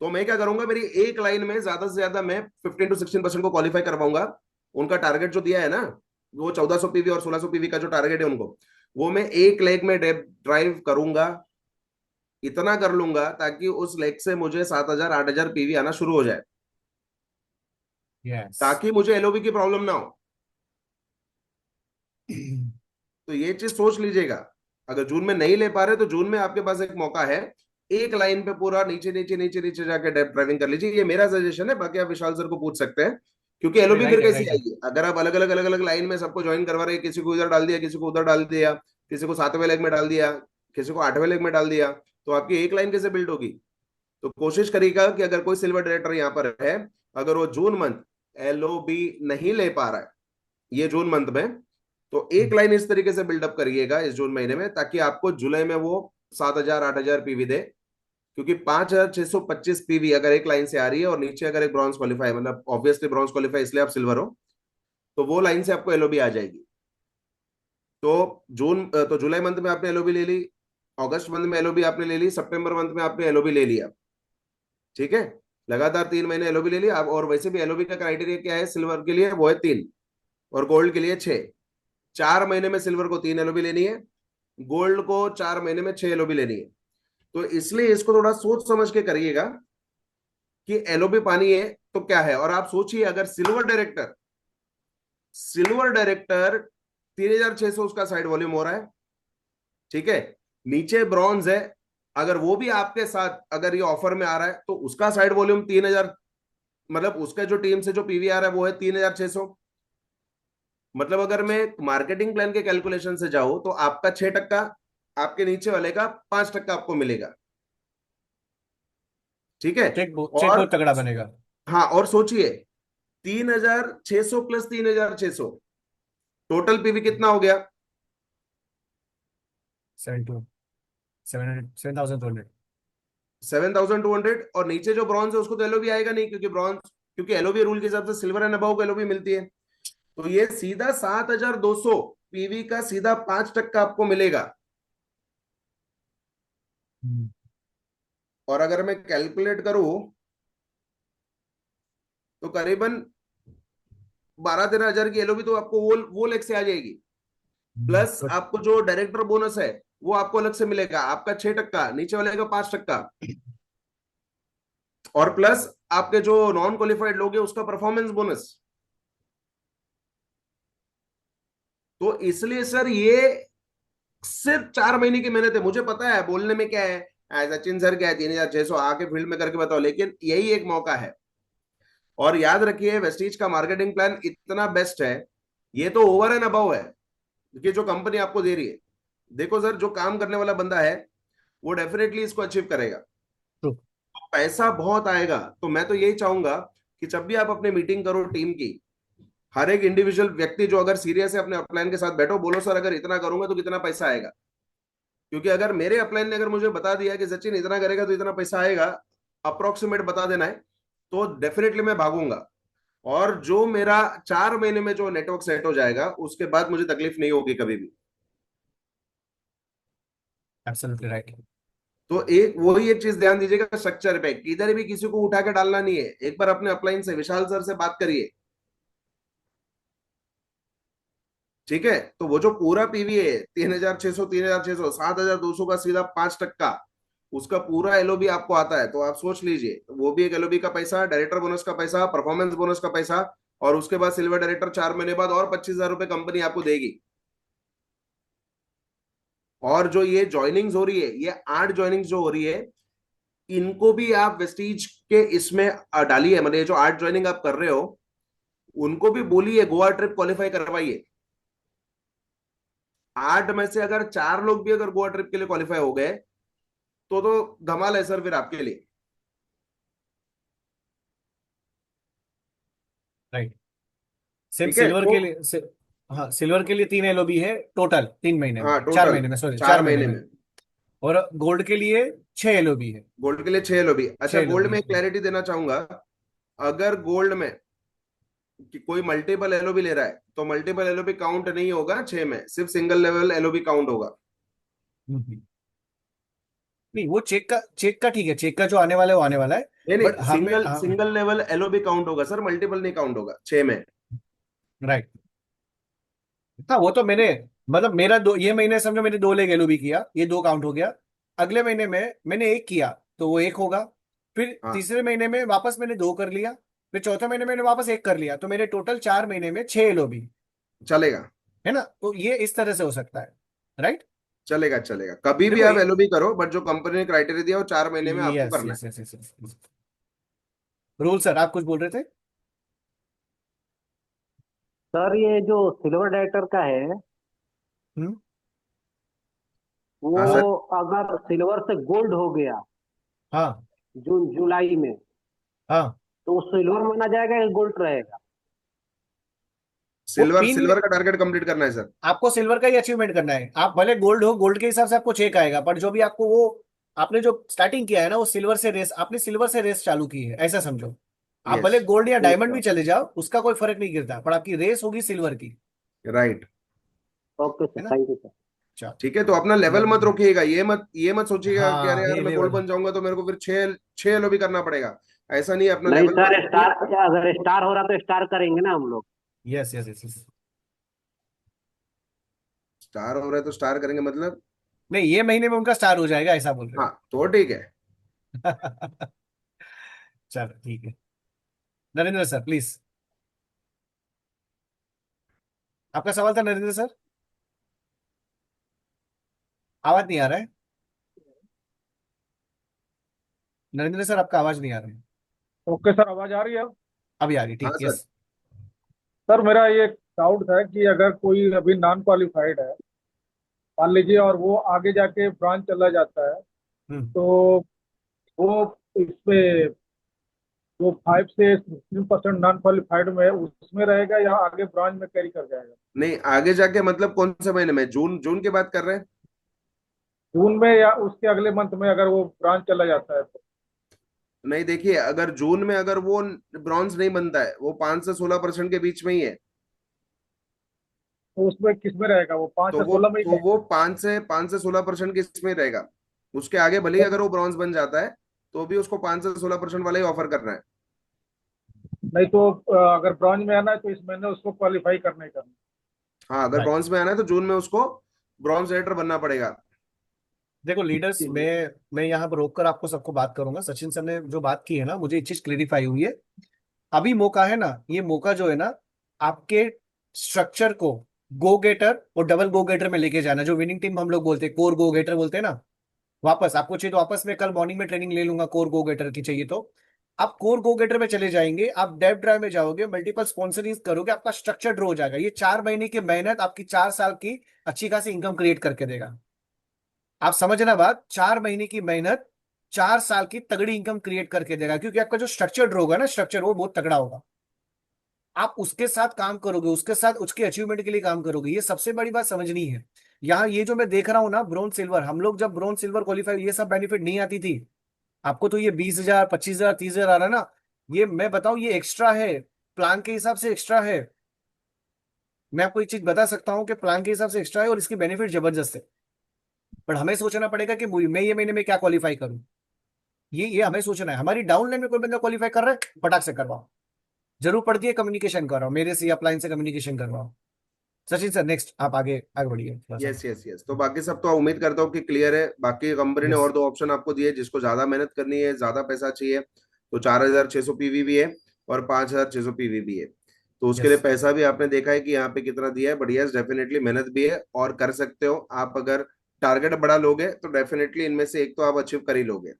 तो मैं क्या करूंगा, मेरी एक लाइन में ज्यादा से ज्यादा मैं 15 to 16% को क्वालिफाई करवाऊंगा। उनका टारगेट जो दिया है ना, वो 1,400 पीवी और 1,600 पीवी का जो टारगेट है उनको, वो मैं एक लेग में ड्राइव करूंगा। इतना कर लूंगा ताकि उस लेग से मुझे 7,000 8,000 पीवी आना शुरू हो जाए, यस। ताकि मुझे एलओबी की प्रॉब्लम ना हो। तो ये चीज सोच लीजिएगा, अगर जून में नहीं ले पा रहे तो जून में आपके पास एक मौका है, एक लाइन पे पूरा नीचे नीचे नीचे नीचे जाके डेप्थ ड्राइविंग कर लीजिए। ये मेरा सजेशन है, बाकी आप विशाल सर को पूछ सकते हैं, क्योंकि एलओबी फिर राइट है, कैसी राइट है। आएगी अगर आप अलग अलग लाइन में सबको ज्वाइन करवा रहे हैं, किसी को इधर डाल दिया, किसी को उधर डाल दिया, किसी को 7वें लेग में डाल दिया, किसी को 8वें लेग में डाल दिया, तो आपकी एक लाइन कैसे बिल्ड होगी। तो कोशिश करिएगा कि अगर कोई सिल्वर डायरेक्टर यहाँ पर है, अगर वो जून मंथ एलओबी नहीं ले पा रहा है ये जून मंथ में, तो एक लाइन इस तरीके से बिल्डअप करिएगा इस जून महीने में, ताकि आपको जुलाई में वो 7,000 8,000 पीवी दे। क्योंकि 5,625 पीवी अगर एक लाइन से आ रही है और नीचे अगर एक ब्रॉन्ज क्वालिफाई, मतलब ऑब्वियसली ब्रॉन्ज क्वालिफाई इसलिए आप सिल्वर हो, तो वो लाइन से आपको एलओबी आ जाएगी। तो जुलाई मंथ में आपने एलओबी ले ली, अगस्त मंथ में एलओबी आपने ले ली, सितंबर मंथ में आपने एलओबी ले लिया। ठीक है, लगातार 3 महीने एलओबी ले लिया आप। और वैसे भी एलओबी का क्राइटेरिया क्या है सिल्वर के लिए, वो है 3, और गोल्ड के लिए 6। 4 महीने में सिल्वर को 3 एलओबी लेनी है, गोल्ड को 4 महीने में 6 एलओबी लेनी है। तो इसलिए इसको थोड़ा सोच समझ के करिएगा कि एलओबी पानी है तो क्या है। और आप सोचिए, अगर सिल्वर डायरेक्टर 3,600 उसका साइड वॉल्यूम हो रहा है, ठीक है, नीचे ब्रॉन्ज है, अगर वो भी आपके साथ अगर ये ऑफर में आ रहा है तो उसका साइड वॉल्यूम 3,000, मतलब उसका जो टीम से जो पीवी आ रहा है वो है 3,600। मतलब अगर मैं मार्केटिंग प्लान के कैलकुलेशन से जाऊं तो आपका 6%, आपके नीचे वाले का 5% आपको मिलेगा। ठीक है। चेक और बहुत तगड़ा बनेगा। हाँ, और सोचिए 3,600 प्लस 3,600, टोटल पीवी कितना हो गया, 7,200 7,200। और नीचे जो ब्रॉन्ज है उसको तो एलओबी आएगा नहीं, क्योंकि एलओबी रूल के हिसाब से सिल्वर एंड अबव को एलओबी मिलती है। तो ये सीधा 7,200 पीवी का सीधा 5% आपको मिलेगा। और अगर मैं कैलकुलेट करूं तो करीबन 12-13 हजार की एलओबी तो आपको वो लेग से आ जाएगी। प्लस आपको जो डायरेक्टर बोनस है वो आपको अलग से मिलेगा, आपका 6%, नीचे वाले का 5%, और प्लस आपके जो नॉन क्वालिफाइड लोग हैं उसका परफॉर्मेंस बोनस। तो इसलिए सर ये सिर्फ 4 महीने की मेहनत है। मुझे पता है बोलने में क्या है, सचिन सर क्या है 3,600 आके फील्ड में करके बताओ, लेकिन यही एक मौका है। और याद रखिए वेस्टीज का मार्केटिंग प्लान इतना बेस्ट है, ये तो ओवर एंड अबव है कि जो कंपनी आपको दे रही है। देखो सर, जो काम करने वाला बंदा है वो डेफिनेटली इसको अचीव करेगा। True. पैसा बहुत आएगा, तो मैं तो यही चाहूंगा कि जब भी आप अपनी मीटिंग करो टीम की, हर एक इंडिविजुअल व्यक्ति जो अगर सीरियस है अपने अपलाइन के साथ बैठो, बोलो सर अगर इतना करूंगा तो कितना पैसा आएगा। क्योंकि अगर मेरे अपलाइन ने अगर मुझे बता दिया कि सचिन इतना करेगा तो इतना पैसा आएगा, अप्रोक्सीमेट बता देना है, तो डेफिनेटली मैं भागूंगा। और जो मेरा 4 महीने में जो नेटवर्क सेट हो जाएगा उसके बाद मुझे तकलीफ नहीं होगी कभी भी। Absolutely right. तो एक वही एक चीज ध्यान दीजिएगा, स्ट्रक्चर पे किधर भी किसी को उठा के डालना नहीं है। एक बार अपने अपलाइन से, विशाल सर से बात करिए, ठीक है? तो वो जो पूरा पीवी है 3,600, 3,600, 7,200 का सीधा 5%, उसका पूरा एलओबी आपको आता है। तो आप सोच लीजिए, वो भी एक एलओबी का पैसा, डायरेक्टर बोनस का पैसा, परफॉर्मेंस बोनस का पैसा, और उसके बाद सिल्वर डायरेक्टर 4 महीने बाद और 25,000 रुपए कंपनी आपको देगी। और जो ये ज्वाइनिंग्स हो रही है, ये 8 ज्वाइनिंग्स जो हो रही है, इनको भी आप वेस्टीज के इसमें डालिए। मतलब ये जो 8 ज्वाइनिंग आप कर रहे हो, उनको भी बोलिए गोवा ट्रिप क्वालिफाई करवाइए। 8 में से अगर 4 लोग भी अगर गोवा ट्रिप के लिए क्वालिफाई हो गए तो धमाल है सर फिर आपके लिए। राइट। सेम ठीक है सिल्वर तो, के लिए हाँ, सिल्वर के लिए 3 एलओबी है टोटल, 3 महीने में, हाँ चार टोटल महीने में, सॉरी, 4 महीने 4 महीने में। में। और गोल्ड के लिए 6 एलओबी है। गोल्ड के लिए 6 एलओबी। अच्छा, 6 गोल्ड एलओबी में है। क्लैरिटी देना चाहूंगा, अगर गोल्ड में कि कोई मल्टीपल एलओबी ले रहा है तो मल्टीपल एलओबी काउंट नहीं होगा 6 में, सिर्फ सिंगल लेवल एलओबी काउंट होगा। हम्म। नहीं, वो चेक का ठीक है, चेक का जो आने वाला है वो आने वाला है। नहीं बट नहीं, हमें single single level LOB count होगा सर, मल्टीपल नहीं काउंट होगा 6 में। राइट। हाँ, वो तो मैंने, मतलब मेरा दो, ये महीने समझो मैंने 2 लेग एलओबी किया, ये 2 काउंट हो गया। अगले महीने में मैंने 1 किया तो वो 1 होगा। फिर हाँ तीसरे महीने में वापस मैंने 2 कर लिया। फिर चौथे महीने में मैंने वापस 1 कर लिया, तो मेरे टोटल 4 महीने में 6 एलओबी चलेगा, है ना। तो ये इस तरह से हो सकता है। राइट। चलेगा चलेगा, कभी भी देखो आप एलओबी करो, बट जो कंपनी ने क्राइटेरिया दिया वो 4 महीने में आपको यस करना है। Yes yes yes. Rule sir, आप कुछ बोल रहे थे? सर ये जो सिल्वर डायरेक्टर का है, हम्म। हाँ वो सर। अगर सिल्वर से गोल्ड हो गया हाँ जून जुलाई में, हाँ। तो वो सिल्वर माना जाएगा या गोल्ड रहेगा? वो सिल्वर, तीन सिल्वर का टारगेट कंप्लीट करना है सर। आपको सिल्वर का ही अचीवमेंट करना है। आप भले गोल्ड हो, गोल्ड के हिसाब से आपको चेक आएगा, पर जो भी आपको वो आपने जो स्टार्टिंग किया है ना, वो सिल्वर से रेस, आपने सिल्वर से रेस चालू की है, ऐसा समझो। आप यस, भले गोल्ड या डायमंड भी चले जाओ, उसका कोई फर्क नहीं गिरता, पर आपकी रेस होगी सिल्वर की, राइट। ओके सर, है ना। Thank you sir. चलो। ठीक है, तो अपना लेवल मत रोकिएगा, ये मत सोचिएगा कि अरे हाँ, यार ये मैं गोल्ड लेवल। बन जाऊंगा तो मेरे को फिर 6 एलओबी करना पड़ेगा। ऐसा नहीं है, अपना नहीं लेवल मत सर, रोकिए। स्टार, अगर स्टार हो रहा तो स्टार करेंगे ना हम लोग। Yes yes yes yes. Star हो रहा है तो स्टार करेंगे मतलब? नहीं, ये महीने में उनका स्टार हो जाएगा, ऐसा बोल रहे हाँ तो ठीक है। हो। चलो ठीक है। नरेंद्र सर प्लीज, आपका सवाल था नरेंद्र सर। आवाज नहीं आ रहा है नरेंद्र सर, आपका आवाज नहीं आ रहा है। ओके सर, आवाज आ रही है? अभी आ रही, हाँ ठीक, सर। यस। सर मेरा ये डाउट था कि अगर कोई अभी नॉन क्वालिफाइड है, मान लीजिए, और वो आगे जाके ब्रांच चला जाता है, हम्म। तो वो इसमें जो 5 से 16% नॉन क्वालिफाइड में है, उसमें रहेगा या आगे ब्रांच में कैरी कर जाएगा? नहीं, आगे जाके मतलब कौन से महीने में? जून, जून की बात कर रहे हैं? जून में या उसके अगले मंथ में अगर वो ब्रांच चला जाता है तो? नहीं देखिए, अगर जून में अगर वो ब्रॉन्ज नहीं बनता है, वो 5 से 16% के बीच में ही है, तो उसमें किस में रहेगा? वो पाँच तो से वो सोलह में ही तो वो 5 से 16% के इसमें रहेगा। उसके आगे भले ही रहेगा? अगर वो ब्रॉन्ज बन जाता है तो भी उसको 5 से 16% वाला ही ऑफर करना है। नहीं तो अगर ब्रॉन्ज में आना है तो इस महीने उसको क्वालिफाई करना ही करना हाँ, अगर राइट। ब्रॉन्ज में आना है तो जून में उसको ब्रॉन्ज रेडर बनना पड़ेगा। देखो लीडर्स, है। मैं यहाँ पर रोक कर आपको सबको बात करूंगा। सचिन सर ने जो बात की है ना, मुझे एक चीज क्लेरिफाई हुई है। अभी मौका है ना, ये मौका जो है ना, आपके स्ट्रक्चर को गो गेटर और डबल गो गेटर में लेके जाना, जो विनिंग टीम हम लोग बोलते हैं, कोर गो गेटर बोलते हैं ना। वापस आपको चाहिए तो वापस मैं कल मॉर्निंग में ट्रेनिंग ले लूंगा, कोर गो गेटर की चाहिए तो। आप कोर गो गेटर में चले जाएंगे, आप डेव ड्राइव में जाओगे, मल्टीपल स्पॉन्सरिंग करोगे, आपका स्ट्रक्चर ड्रो हो जाएगा। ये 4 महीने की मेहनत आपकी 4 साल की अच्छी खासी इनकम क्रिएट करके देगा। आप समझना बात, 4 महीने की मेहनत 4 साल की तगड़ी इनकम क्रिएट करके देगा, क्योंकि आपका जो स्ट्रक्चर ड्रो होगा ना, स्ट्रक्चर वो बहुत तगड़ा होगा। आप उसके साथ काम करोगे, उसके साथ उसके अचीवमेंट के लिए काम करोगे, ये सबसे बड़ी बात समझनी है। यहाँ ये जो मैं देख रहा हूँ ना, ब्रोंज सिल्वर, हम लोग जब ब्रोंज सिल्वर क्वालिफाई, ये सब बेनिफिट नहीं आती थी। आपको तो ये 20,000, 25,000, 30,000 आ रहा है ना, ये मैं बताऊं, ये एक्स्ट्रा है, प्लान के हिसाब से एक्स्ट्रा है। मैं आपको एक चीज बता सकता हूँ कि प्लान के हिसाब से एक्स्ट्रा है और इसकी बेनिफिट जबरदस्त है। पर हमें सोचना पड़ेगा कि मैं ये महीने में क्या क्वालिफाई करूं। ये हमें सोचना है। हमारी डाउन लाइन में कोई बंदा क्वालिफाई कर रहा है, फटाक से करवाओ। जरूर पड़ती है कम्युनिकेशन करवाओ, मेरे से अपलाइन से कम्युनिकेशन करवाओ। सचिन सर, नेक्स्ट आप आगे आगे बढ़िए थोड़ा सा। यस यस यस, तो बाकी सब तो उम्मीद करता हूँ कि क्लियर है। बाकी कंपनी ने यस और दो ऑप्शन आपको दिए, जिसको ज्यादा मेहनत करनी है, ज्यादा पैसा चाहिए, तो 4,600 पीवी भी है और 5,600 पीवी भी है। तो उसके यस लिए पैसा भी आपने देखा है कि यहाँ पे कितना दिया है, बढ़िया, डेफिनेटली मेहनत भी है और कर सकते हो आप। अगर टारगेट बड़ा लोगे तो डेफिनेटली इनमें से एक तो आप अचीव कर ही लोगे।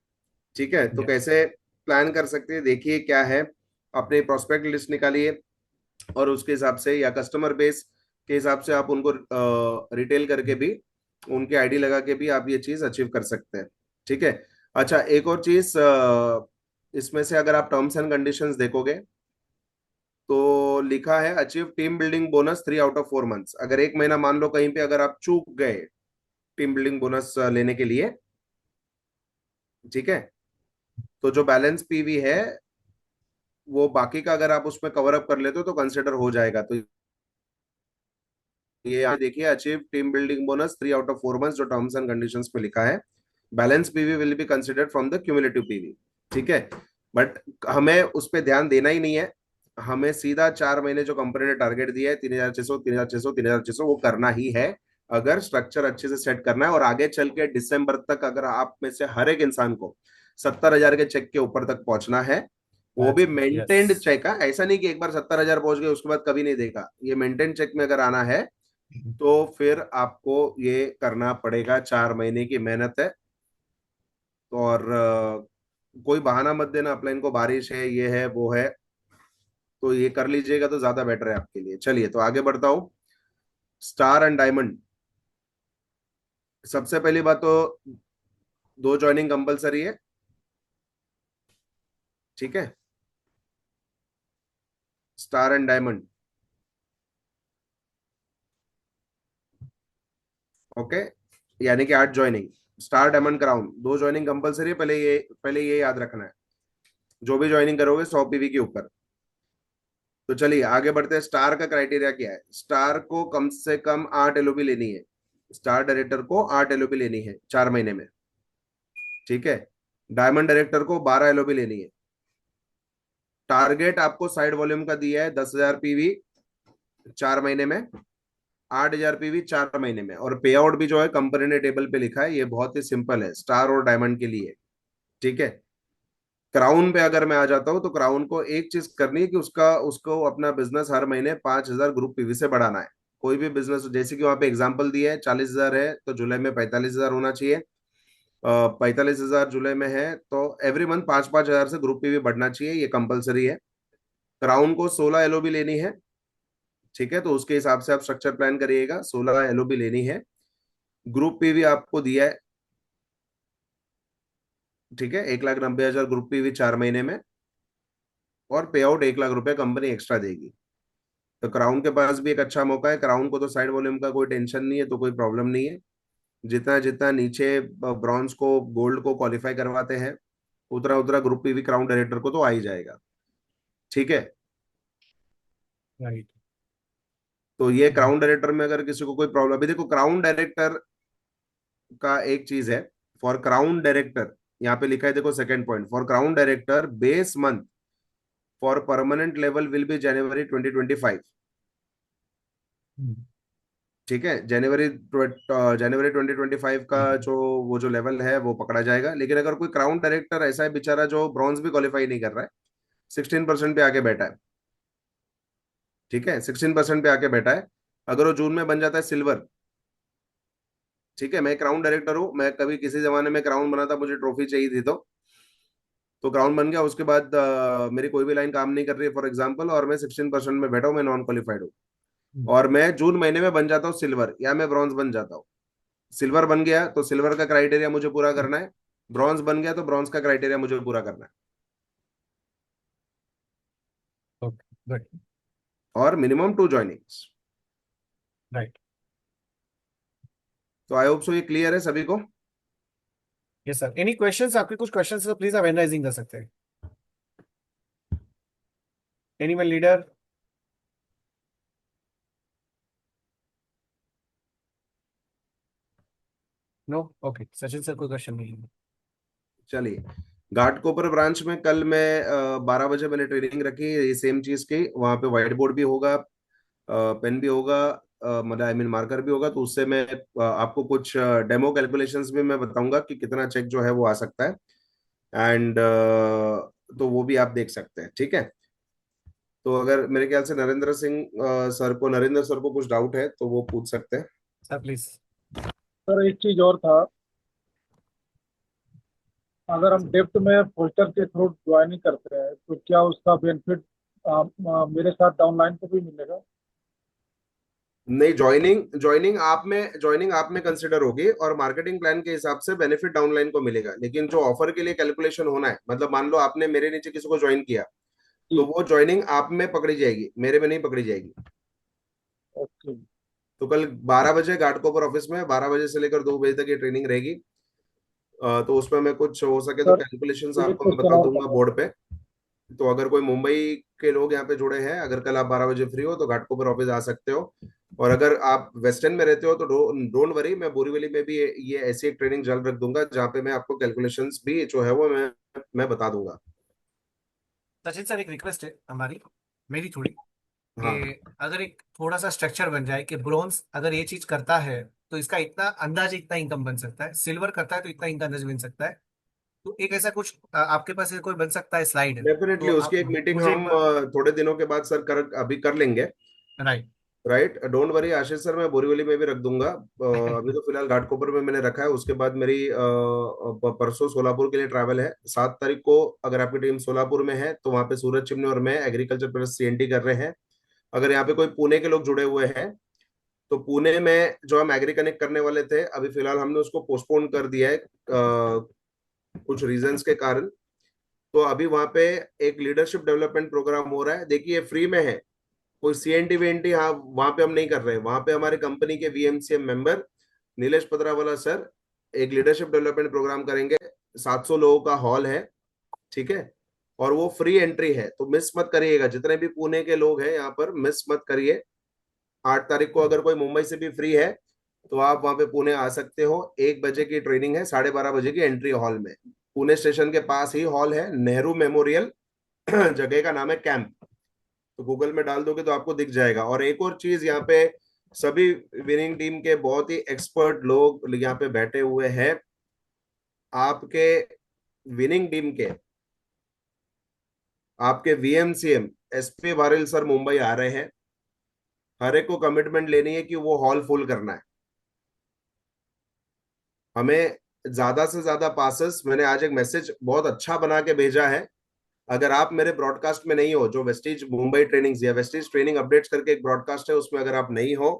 ठीक है, तो यस कैसे प्लान कर सकते हैं, देखिए क्या है। अपनी प्रोस्पेक्ट लिस्ट निकालिए और उसके हिसाब से या कस्टमर बेस के हिसाब से आप उनको रिटेल करके भी, उनके आईडी लगा के भी आप ये चीज अचीव कर सकते हैं। ठीक है। अच्छा, एक और चीज, इसमें से अगर आप टर्म्स एंड कंडीशंस देखोगे तो लिखा है achieve team building bonus 3 out of 4 months. अगर एक महीना मान लो कहीं पे अगर आप चूक गए टीम बिल्डिंग बोनस लेने के लिए, ठीक है, तो जो बैलेंस पीवी है वो बाकी का अगर आप उसमें कवर अप कर लेते हो तो कंसिडर हो जाएगा। तो ये आप देखिए, achieve team building bonus 3 out of 4 months, जो टर्म्स एंड कंडीशंस में लिखा है। Balance PV will be considered from the cumulative PV. ठीक है, बट हमें उस पर ध्यान देना ही नहीं है। हमें सीधा 4 महीने जो कंपनी ने टारगेट दिया है, 3,600, 3,600, 3,600, वो करना ही है। अगर स्ट्रक्चर अच्छे से सेट करना है और आगे चल के दिसंबर तक अगर आप में से हर एक इंसान को 70,000 के चेक के ऊपर तक पहुंचना है, वो भी यस मेंटेन्ड चेक है, ऐसा नहीं कि एक बार 70,000 पहुंच गए उसके बाद कभी नहीं देगा, ये मेंटेन चेक में अगर आना है तो फिर आपको ये करना पड़ेगा। 4 महीने की मेहनत है। और कोई बहाना मत देना अपलाइन को, बारिश है, ये है, वो है, तो ये कर लीजिएगा तो ज्यादा बेटर है आपके लिए। चलिए, तो आगे बढ़ता हूं। स्टार एंड डायमंड, सबसे पहली बात तो 2 ज्वाइनिंग कंपलसरी है। ठीक है, स्टार एंड डायमंड, ओके, यानी कि 8 joining. Star, diamond, crown, 2 joining compulsory है। पहले ये याद रखना है, जो भी ज्वाइनिंग करोगे 100 पीवी के ऊपर। तो चलिए आगे बढ़ते हैं। स्टार का क्राइटेरिया क्या है? स्टार को कम से कम 8 एलओपी लेनी है। स्टार डायरेक्टर को 8 एलओपी लेनी है 4 महीने में। ठीक है, डायमंड डायरेक्टर को 12 एलओपी लेनी है। टारगेट आपको साइड वॉल्यूम का दिया है 10,000 पीवी 4 महीने में, 8,000 पीवी 4 महीने में। और पे आउट भी जो है कंपनी ने टेबल पे लिखा है, ये बहुत ही सिंपल है स्टार और डायमंड के लिए। ठीक है। क्राउन पे अगर मैं आ जाता हूं तो क्राउन को एक चीज करनी है कि उसका उसको अपना बिजनेस हर महीने 5,000 ग्रुप पीवी से बढ़ाना है। कोई भी बिजनेस, जैसे कि वहां पे एग्जांपल दिया है 40,000 है तो जुलाई में 45,000 होना चाहिए। 45,000 जुलाई में है तो एवरी मंथ 5,000 से ग्रुप पीवी बढ़ना चाहिए, ये कंपलसरी है। क्राउन को 16 एलओबी लेनी है। ठीक है, तो उसके हिसाब से आप स्ट्रक्चर प्लान करिएगा, 16 एलओबी लेनी है। ग्रुप पीवी आपको दिया है, ठीक है, 1,90,000 ग्रुप पीवी 4 महीने में, और पे आउट 1 लाख रुपए कंपनी एक्स्ट्रा देगी। तो क्राउन के पास भी एक अच्छा मौका है। क्राउन को तो साइड वॉल्यूम का कोई टेंशन नहीं है, तो कोई प्रॉब्लम नहीं है। जितना जितना नीचे ब्रॉन्ज को, गोल्ड को क्वालिफाई करवाते हैं, उतना उतना ग्रुप पीवी क्राउन डायरेक्टर को तो आ ही जाएगा। ठीक है, राइट। तो ये क्राउन डायरेक्टर में अगर किसी को कोई प्रॉब्लम, अभी देखो क्राउन डायरेक्टर का एक चीज है। फॉर क्राउन डायरेक्टर, यहाँ पे लिखा है देखो second point, for crown director base month for permanent level will be January 2025। ठीक है, जनवरी 2025 का जो वो जो लेवल है वो पकड़ा जाएगा। लेकिन अगर कोई क्राउन डायरेक्टर ऐसा है बेचारा जो ब्रॉन्ज भी क्वालिफाई नहीं कर रहा है, 16% पे आके बैठा है, ठीक है, 16% पे आके बैठा है, अगर वो जून में बन जाता है सिल्वर, ठीक है, मैं क्राउन डायरेक्टर हूं, मैं कभी किसी जमाने में क्राउन बना था, मुझे ट्रॉफी चाहिए थी, तो तो क्राउन बन गया, उसके बाद मेरी कोई भी लाइन काम नहीं कर रही है फॉर एग्जाम्पल, और मैं 16% में बैठा हूँ, मैं नॉन क्वालिफाइड हूँ, और मैं जून महीने में बन जाता हूँ सिल्वर या मैं ब्रॉन्ज बन जाता हूँ। सिल्वर बन गया तो सिल्वर का क्राइटेरिया मुझे पूरा करना है, ब्रॉन्ज बन गया तो ब्रॉन्ज का क्राइटेरिया मुझे पूरा करना है, ओके, गुड, और मिनिमम 2 ज्वाइनिंग्स। राइट। तो आई होप सो ये क्लियर है सभी को। Yes sir, any questions? आपके कुछ क्वेश्चंस तो प्लीज आप हैंड राइजिंग कर सकते हैं। Anyone leader? No? Okay, Sachin sir कोई क्वेश्चन नहीं है। चलिए, घाटकोपर ब्रांच में कल मैं 12 बजे मैंने ट्रेनिंग रखी ये सेम चीज की, वहां पे व्हाइट बोर्ड भी होगा, पेन भी होगा, मतलब आई मीन मार्कर भी होगा, तो उससे मैं आपको कुछ डेमो कैलकुलेशंस भी मैं बताऊंगा कि कितना चेक जो है वो आ सकता है, एंड तो वो भी आप देख सकते हैं, ठीक है। तो अगर मेरे ख्याल से नरेंद्र सर को कुछ डाउट है तो वो पूछ सकते हैं। Sir please. सर एक चीज और था, अगर हम डेप्थ में पोस्टर के थ्रू ज्वाइनिंग करते हैं तो क्या उसका बेनिफिट मेरे साथ डाउनलाइन को भी मिलेगा? नहीं, ज्वाइनिंग आप में कंसिडर होगी, और मार्केटिंग प्लान के हिसाब से बेनिफिट डाउनलाइन को मिलेगा, लेकिन जो ऑफर के लिए कैलकुलेशन होना है, मतलब मान लो आपने मेरे नीचे किसी को ज्वाइन किया, तो जी। वो ज्वाइनिंग आप में पकड़ी जाएगी, मेरे में नहीं पकड़ी जाएगी। ओके। तो कल 12 बजे घाटकोपर ऑफिस में 12 बजे से लेकर 2 बजे तक ये ट्रेनिंग रहेगी। तो उसमें मैं कुछ हो सके तो सर कैलकुलेशंस एक आपको मैं क्वेश्चन बता और दूंगा था। बोर्ड पे। तो अगर कोई मुंबई के लोग यहाँ पे जुड़े हैं, अगर कल आप 12 बजे फ्री हो तो घाटकोपर ऑफिस आ सकते हो, और अगर आप वेस्टर्न में रहते हो तो डोंट वरी, मैं बोरीवली में भी ये ऐसी एक ट्रेनिंग जल्द रख दूंगा जहाँ पे मैं आपको कैलकुलेशंस भी जो है वो मैं बता दूंगा। सचिन सर, एक रिक्वेस्ट है हमारी, मेरी थोड़ी, हाँ, कि अगर एक थोड़ा सा स्ट्रक्चर बन जाए कि ब्रॉन्ज अगर ये चीज करता है तो इसका इतना अंदाज, इतना इनकम बन सकता है, सिल्वर करता है तो इतना इनका अंदाज बन सकता है, तो एक ऐसा कुछ आपके पास कोई बन सकता है स्लाइड, तो डेफिनेटली उसकी आप एक मीटिंग मुझे एक हम बार। थोड़े दिनों के बाद सर अभी कर लेंगे। Right. Right, don't worry Ashish sir, मैं बोरीवली में भी रख दूंगा। अभी तो फिलहाल घाटकोपर में मैंने रखा है, उसके बाद मेरी परसों सोलापुर के लिए ट्रैवल है, 7 तारीख को। अगर आपकी टीम सोलापुर में है तो वहां पे सूरज चिमनी और मैं एग्रीकल्चर प्लस सीएनटी कर रहे हैं। अगर यहाँ पे कोई पुणे के लोग जुड़े हुए हैं, तो पुणे में जो हम एग्री कनेक्ट करने वाले थे, अभी फिलहाल हमने उसको पोस्टपोन कर दिया है कुछ रीजंस के कारण। तो अभी वहां पे एक लीडरशिप डेवलपमेंट प्रोग्राम हो रहा है, देखिए फ्री में है, कोई सीएनटी वीएनटी हाँ वहां पे हम नहीं कर रहे हैं। वहां पे हमारे कंपनी के वीएमसीएम मेंबर नीलेश पत्रावाला सर एक लीडरशिप डेवलपमेंट प्रोग्राम करेंगे, 700 लोगों का हॉल है, ठीक है, और वो फ्री एंट्री है, तो मिस मत करिएगा, जितने भी पुणे के लोग हैं यहाँ पर मिस मत करिए। 8 तारीख को अगर कोई मुंबई से भी फ्री है तो आप वहां पे पुणे आ सकते हो, 1 बजे की ट्रेनिंग है, 12:30 बजे की एंट्री हॉल में, पुणे स्टेशन के पास ही हॉल है, नेहरू मेमोरियल जगह का नाम है कैंप, तो गूगल में डाल दोगे तो आपको दिख जाएगा। और एक और चीज, यहाँ पे सभी विनिंग टीम के बहुत ही एक्सपर्ट लोग यहाँ पे बैठे हुए हैं, आपके विनिंग टीम के, आपके वीएमसीएम एसपी वारिल सर मुंबई आ रहे हैं, हर एक को कमिटमेंट लेनी है कि वो हॉल फुल करना है। हमें ज्यादा से ज्यादा पासेस, मैंने आज एक मैसेज बहुत अच्छा बना के भेजा है, अगर आप मेरे ब्रॉडकास्ट में नहीं हो, जो वेस्टीज मुंबई ट्रेनिंग या वेस्टीज ट्रेनिंग अपडेट्स करके एक ब्रॉडकास्ट है, उसमें अगर आप नहीं हो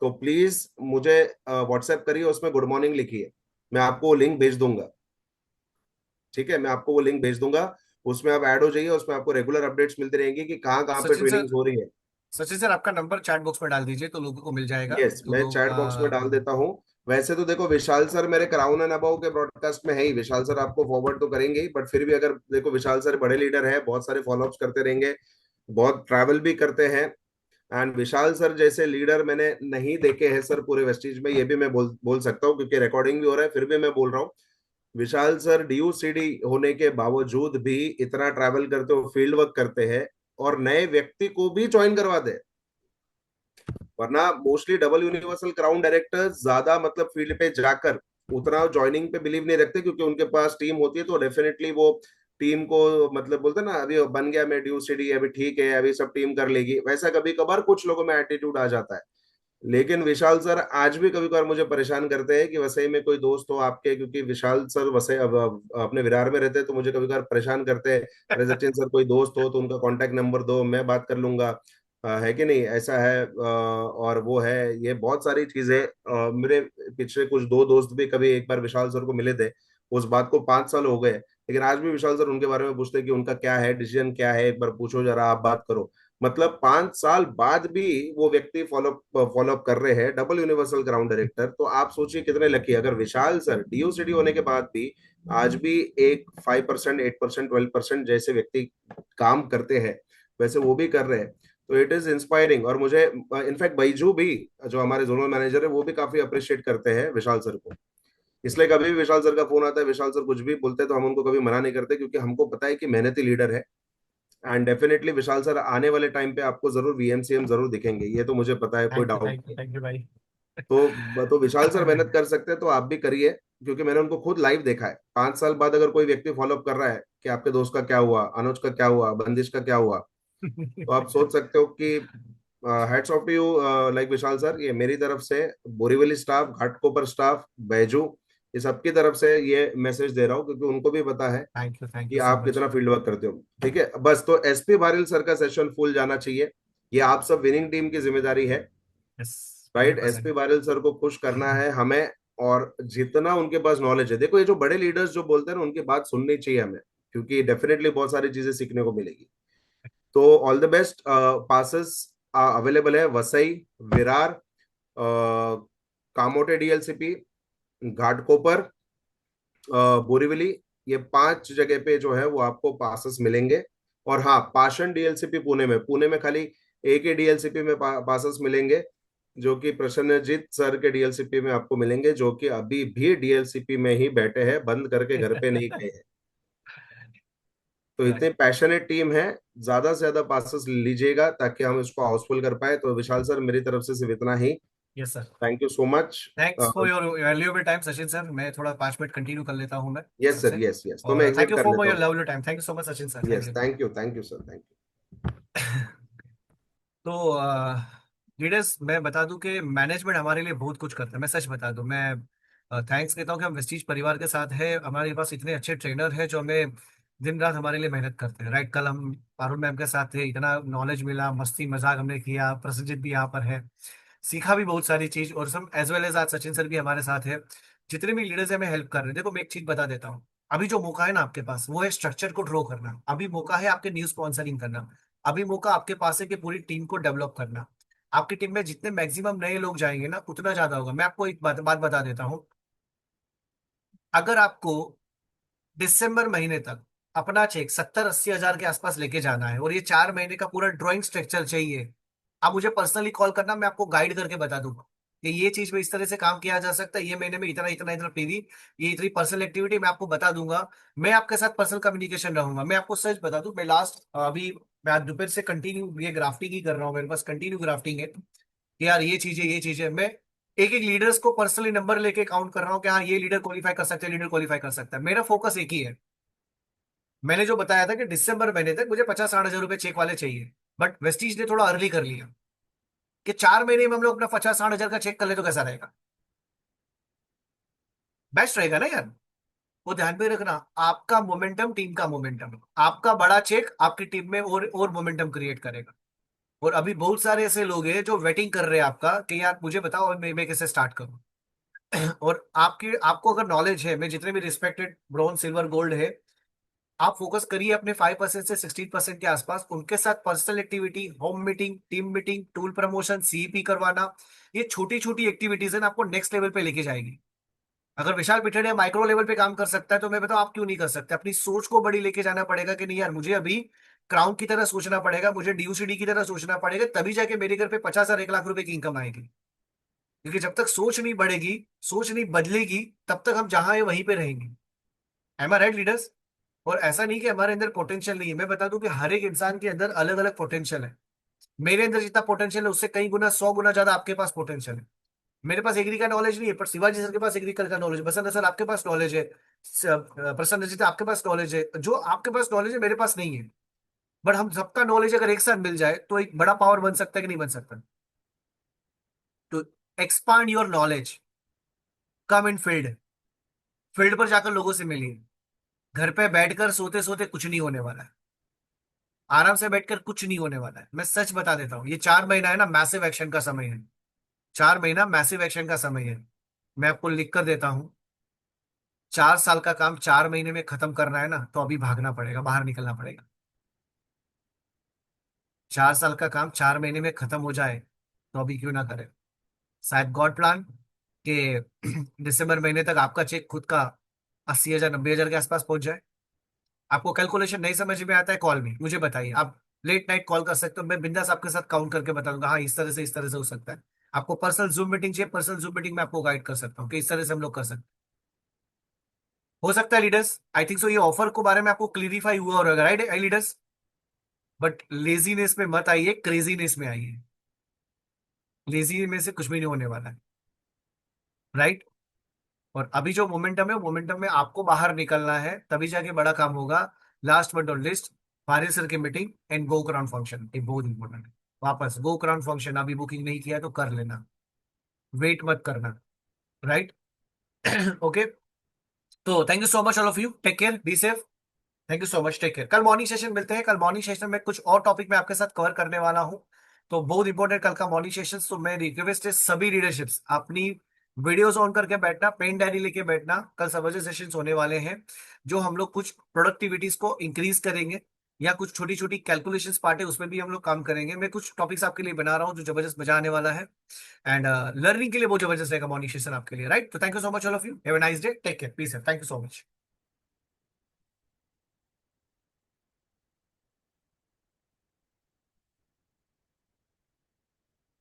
तो प्लीज मुझे व्हाट्सएप करिए, उसमें गुड मॉर्निंग लिखिए, मैं आपको वो लिंक भेज दूंगा, ठीक है, मैं आपको वो लिंक भेज दूंगा, उसमें आप ऐड हो जाइए, उसमें आपको रेगुलर अपडेट्स मिलती रहेंगी कि कहाँ कहाँ पे सचिन सर, ट्रेनिंग हो रही है। सचिन सर आपका नंबर चैट बॉक्स में डाल दीजिए तो लोगों को मिल जाएगा, यस, तो मैं लोग चैट बॉक्स में डाल देता हूँ। वैसे तो देखो विशाल सर मेरे क्राउन एंड अबाउ के ब्रॉडकास्ट में है ही, विशाल सर आपको फॉरवर्ड तो करेंगे ही, बट फिर भी अगर देखो विशाल सर बड़े लीडर है, बहुत सारे फॉलोअप्स करते रहेंगे, बहुत ट्रैवल भी करते हैं, एंड विशाल सर जैसे लीडर मैंने नहीं देखे हैं सर पूरे वेस्टीज में, ये भी मैं बोल सकता हूँ, क्योंकि रिकॉर्डिंग भी हो रहा है, फिर भी मैं बोल रहा हूँ, विशाल सर डीयूसीडी होने के बावजूद भी इतना ट्रैवल करते हो, फील्ड वर्क करते हैं, और नए व्यक्ति को भी ज्वाइन करवाते हैं, वरना mostly double universal crown directors ज्यादा मतलब फील्ड पे जाकर उतना ज्वाइनिंग पे बिलीव नहीं रखते, क्योंकि उनके पास टीम होती है, तो डेफिनेटली वो टीम को मतलब बोलते हैं ना, अभी बन गया मैं ड्यू सिटी, अभी ठीक है, अभी सब टीम कर लेगी, वैसा कभी कभार कुछ लोगों में एटीट्यूड आ जाता है। लेकिन विशाल सर आज भी कभी कभार मुझे परेशान करते हैं कि वसई में कोई दोस्त हो आपके, क्योंकि विशाल सर वसई अब अपने विरार में रहते हैं, तो मुझे कभी कभार परेशान करते हैं, अरे सचिन सर कोई दोस्त हो तो उनका कांटेक्ट नंबर दो, मैं बात कर लूंगा। है कि नहीं, ऐसा है। और वो है, ये बहुत सारी चीजें। मेरे पिछले कुछ दो दोस्त भी कभी एक बार विशाल सर को मिले थे, उस बात को 5 साल हो गए, लेकिन आज भी विशाल सर उनके बारे में पूछते हैं कि उनका क्या है, डिसीजन क्या है, एक बार पूछो जरा, आप बात करो। मतलब 5 साल बाद भी वो व्यक्ति फॉलोअप कर रहे हैं, डबल यूनिवर्सल ग्राउंड डायरेक्टर। तो आप सोचिए कितने लकी, अगर विशाल सर डीओसीडी होने के बाद भी आज भी एक 5%, 8%, 12% जैसे व्यक्ति काम करते हैं, वैसे वो भी कर रहे हैं। तो इट इज इंस्पायरिंग। और मुझे इनफैक्ट बैजू भी, जो हमारे जोनल मैनेजर है, वो भी काफी अप्रिशिएट करते हैं विशाल सर को। इसलिए कभी भी विशाल सर का फोन आता है, विशाल सर कुछ भी बोलते हैं, तो हम उनको कभी मना नहीं करते, क्योंकि हमको पता है कि मेहनती लीडर है। एंड डेफिनेटली विशाल सर आने वाले टाइम पे आपको जरूर वीएमसीएम जरूर दिखेंगे, ये तो मुझे पता है, कोई thank you, doubt thank you, नहीं। थैंक यू भाई। तो विशाल सर मेहनत कर सकते हैं, तो आप भी करिए, क्योंकि मैंने उनको खुद लाइव देखा है। 5 साल बाद अगर कोई व्यक्ति फॉलोअप कर रहा है कि आपके दोस्त का क्या हुआ, अनुज का क्या हुआ, बंदिश का क्या हुआ, तो आप सोच सकते हो कि hats off to you. Like Vishal sir, ये मेरी तरफ से, बोरीवली स्टाफ, घाटकोपर स्टाफ, बैजू, ये सबकी तरफ से ये मैसेज दे रहा हूँ, क्योंकि उनको भी पता है थैंक कि यू सो आप मच। कितना फील्ड वर्क करते हो। ठीक है, बस तो एसपी बारिल सर का सेशन फुल जाना चाहिए, ये आप सब विनिंग टीम की जिम्मेदारी है। Yes, right, SP 100%। बारिल सर को पुश करना है हमें। और जितना उनके पास नॉलेज है, देखो ये जो बड़े लीडर्स जो बोलते हैं ना, उनकी बात सुननी चाहिए हमें, क्योंकि डेफिनेटली बहुत सारी चीजें सीखने को मिलेगी। तो all the best. Passes available है वसई, विरार, कामोटे डीएलसीपी, घाटकोपर, बोरीवली, ये 5 जगह पे जो है वो आपको पासेस मिलेंगे। और हाँ, पाषण डीएलसीपी पुणे में खाली एक ही डीएलसीपी में पासेस मिलेंगे, जो कि प्रसन्नजीत सर के डीएलसीपी में आपको मिलेंगे, जो कि अभी भी डीएलसीपी में ही बैठे हैं, बंद करके घर पे नहीं गए हैं। तो इतनी राइट। पैशनेट टीम है, ज्यादा से ज्यादा पासेस लीजिएगा ताकि हम इसको हाउसफुल कर पाए। तो विशाल सर, मेरी तरफ से सिर्फ इतना ही। Yes sir. Thank you so much. Thanks for your valuable time Sachin sir. मैं थोड़ा 5 मिनट कंटिन्यू कर लेता हूँ मैं यस सर, आपसे। यस यस, तो मैं और थैंक एग्जिट यू कर फॉर लेता योर हूँ। Lovely time. Thank you so much Sachin sir, thank yes, you. Thank you sir, thank तो लीडर्स, मैं बता दूं कि मैनेजमेंट हमारे लिए बहुत कुछ करता है। मैं सच बता दूं, मैं थैंक्स कहता हूं कि हम वेस्टीज परिवार के साथ है। हमारे पास इतने अच्छे ट्रेनर हैं जो हमें दिन रात हमारे लिए मेहनत करते हैं। राइट, कल हम पारुल मैम के साथ थे, इतना नॉलेज मिला, मस्ती मजाक हमने किया। प्रसन्नजीत भी यहाँ पर है, सीखा भी बहुत सारी चीज। और सब एज वेल एज आज सचिन सर भी हमारे साथ है। जितने भी लीडर्स हमें हेल्प कर रहे हैं, देखो मैं एक चीज बता देता हूँ। अभी जो मौका है ना आपके पास, वो है स्ट्रक्चर को ड्रॉ करना। अभी मौका है आपके न्यू स्पॉन्सरिंग करना। अभी मौका आपके पास है कि पूरी टीम को डेवलप करना। आपकी टीम में जितने मैक्सिमम नए लोग जाएंगे ना, उतना ज्यादा होगा। मैं आपको एक बात बता देता हूँ। अगर आपको दिसंबर महीने तक अपना चेक 70-80 हजार के आसपास लेके जाना है, और ये 4 महीने का पूरा ड्राइंग स्ट्रक्चर चाहिए, आप मुझे पर्सनली कॉल करना, मैं आपको गाइड करके बता दूंगा कि ये चीज में इस तरह से काम किया जा सकता है, ये महीने में इतना इतना इतना पीवी, ये इतनी पर्सनल एक्टिविटी मैं आपको बता दूंगा। मैं आपके साथ पर्सनल कम्युनिकेशन रहूंगा। मैं आपको सच बता दूं, मैं लास्ट अभी मैं आज दोपहर से कंटिन्यू ये ग्राफ्टिंग ही कर रहा हूँ। मेरे पास कंटिन्यू ग्राफ्टिंग है कि यार ये चीज है। मैं एक एक लीडर्स को पर्सनली नंबर लेके काउंट कर रहा हूँ कि हाँ, ये लीडर क्वालिफाई कर सकते हैं, लीडर क्वालिफाई कर सकता है। मेरा फोकस एक ही है। मैंने जो बताया था कि दिसंबर महीने तक मुझे 50-60 हजार रुपए चेक वाले चाहिए, बट वेस्टीज ने थोड़ा अर्ली कर लिया कि 4 महीने में हम लोग अपना 50-60 हजार का चेक कर ले, तो कैसा रहेगा? बेस्ट रहेगा ना यार। वो ध्यान पे रखना, आपका मोमेंटम टीम का मोमेंटम, आपका बड़ा चेक आपकी टीम में और मोमेंटम क्रिएट करेगा। और अभी बहुत सारे ऐसे लोग हैं जो वेटिंग कर रहे हैं आपका कि यार मुझे बताओ और मैं कैसे स्टार्ट करूं। और आपको अगर नॉलेज है, मैं जितने भी रिस्पेक्टेड ब्रॉन्ज सिल्वर गोल्ड है, आप फोकस करिए अपने 5% से 16% के आसपास। उनके साथ personal activity, home meeting, team meeting, tool promotion, CEP करवाना, ये छोटी छोटी एक्टिविटीज है ना, आपको नेक्स्ट लेवल पे लेके जाएगी। अगर विशाल पिठड़िया माइक्रो लेवल पे काम कर सकता है, तो मैं बताऊं आप क्यों नहीं कर सकते? अपनी सोच को बड़ी लेके जाना पड़ेगा कि नहीं यार, मुझे अभी क्राउन की तरह सोचना पड़ेगा, मुझे डीयूसीडी की तरह सोचना पड़ेगा, तभी जाके मेरे घर पे 50 और 1 लाख रुपए की इनकम आएगी। क्योंकि जब तक सोच नहीं बढ़ेगी, सोच नहीं बदलेगी, तब तक हम जहां है वहीं पे रहेंगे। एम आई राइट लीडर्स? और ऐसा नहीं कि हमारे अंदर पोटेंशियल नहीं है। मैं बता दूं कि हर एक इंसान के अंदर अलग अलग पोटेंशियल है। मेरे अंदर जितना पोटेंशियल है, उससे कई गुना 100 गुना ज्यादा आपके पास पोटेंशियल है। मेरे पास एग्री का नॉलेज नहीं है, पर शिवाजी सर के पास एग्रीकल्चर का नॉलेज है, बसंत सर आपके पास नॉलेज है, प्रसन्न जी आपके पास नॉलेज है। जो आपके पास नॉलेज है मेरे पास नहीं है। बट हम सबका नॉलेज अगर एक साथ मिल जाए तो एक बड़ा पावर बन सकता है कि नहीं बन सकता? To expand your knowledge, come in field, field पर जाकर लोगों से मिलिए। घर पे बैठकर सोते सोते कुछ नहीं होने वाला है, आराम से बैठकर कुछ नहीं होने वाला है। मैं सच बता देता हूँ, ये 4 महीना है ना, मैसिव एक्शन का समय है। 4 महीना मैसिव एक्शन का समय है। मैं आपको लिख कर देता हूँ, 4 साल का काम 4 महीने में खत्म करना है ना, तो अभी भागना पड़ेगा, बाहर निकलना पड़ेगा। 4 साल का काम 4 महीने में खत्म हो जाए तो अभी क्यों ना करें। शायद गॉड प्लान कि दिसंबर महीने तक आपका चेक खुद का 80,000 90,000 के आसपास पहुंच जाए। आपको कैलकुलेशन नहीं समझ में आता है, कॉल में मुझे बताइए। आप लेट नाइट कॉल कर सकते हो, मैं बिंदास आपके साथ काउंट करके बता दूंगा, हाँ इस तरह से हो सकता है। आपको पर्सनल जूम मीटिंग चाहिए, पर्सनल जूम मीटिंग में आपको गाइड कर सकता हूँ कि इस तरह से हम लोग कर सकते हैं। हो सकता है लीडर्स, आई थिंक सो ये ऑफर को बारे में आपको क्लियरिफाई हुआ होगा, right I leaders. But laziness में मत आइए, क्रेजीनेस में आइए। लेजी में से कुछ भी नहीं होने वाला है, राइट। और अभी जो मोमेंटम है, मोमेंटम में आपको बाहर निकलना है, तभी जाके बड़ा काम होगा। Last but not least, Faris sir की meeting and go crown function, ये बहुत इंपॉर्टेंट है। वापस गो क्राउन फंक्शन, अभी बुकिंग नहीं किया है तो कर लेना, वेट मत करना, राइट। ओके, तो thank you so much all of you, take care, be safe. Thank you so much, take care. कल मॉर्निंग सेशन मिलते हैं। कल मॉर्निंग सेशन में कुछ और टॉपिक मैं आपके साथ कवर करने वाला हूँ, तो बहुत इंपॉर्टेंट कल का मॉर्निंग सेशन। तो मैं रिक्वेस्ट है सभी लीडरशिप्स, अपनी वीडियोस ऑन करके बैठना, पेन डायरी लेके बैठना। कल सबसे सेशंस होने वाले हैं जो हम लोग कुछ प्रोडक्टिविटीज को इंक्रीज करेंगे, या कुछ छोटी छोटी कैलकुलेशंस पार्ट है उसमें भी हम लोग काम करेंगे। मैं कुछ टॉपिक्स आपके लिए बना रहा हूँ जो जबरदस्त मजा आने वाला है, एंड लर्निंग के लिए बहुत जबरदस्त रहेगा मॉर्निंग सेशन आपके लिए, राइट। तो thank you so much all of you, have a nice day, take care, peace है, थैंक यू सो मच।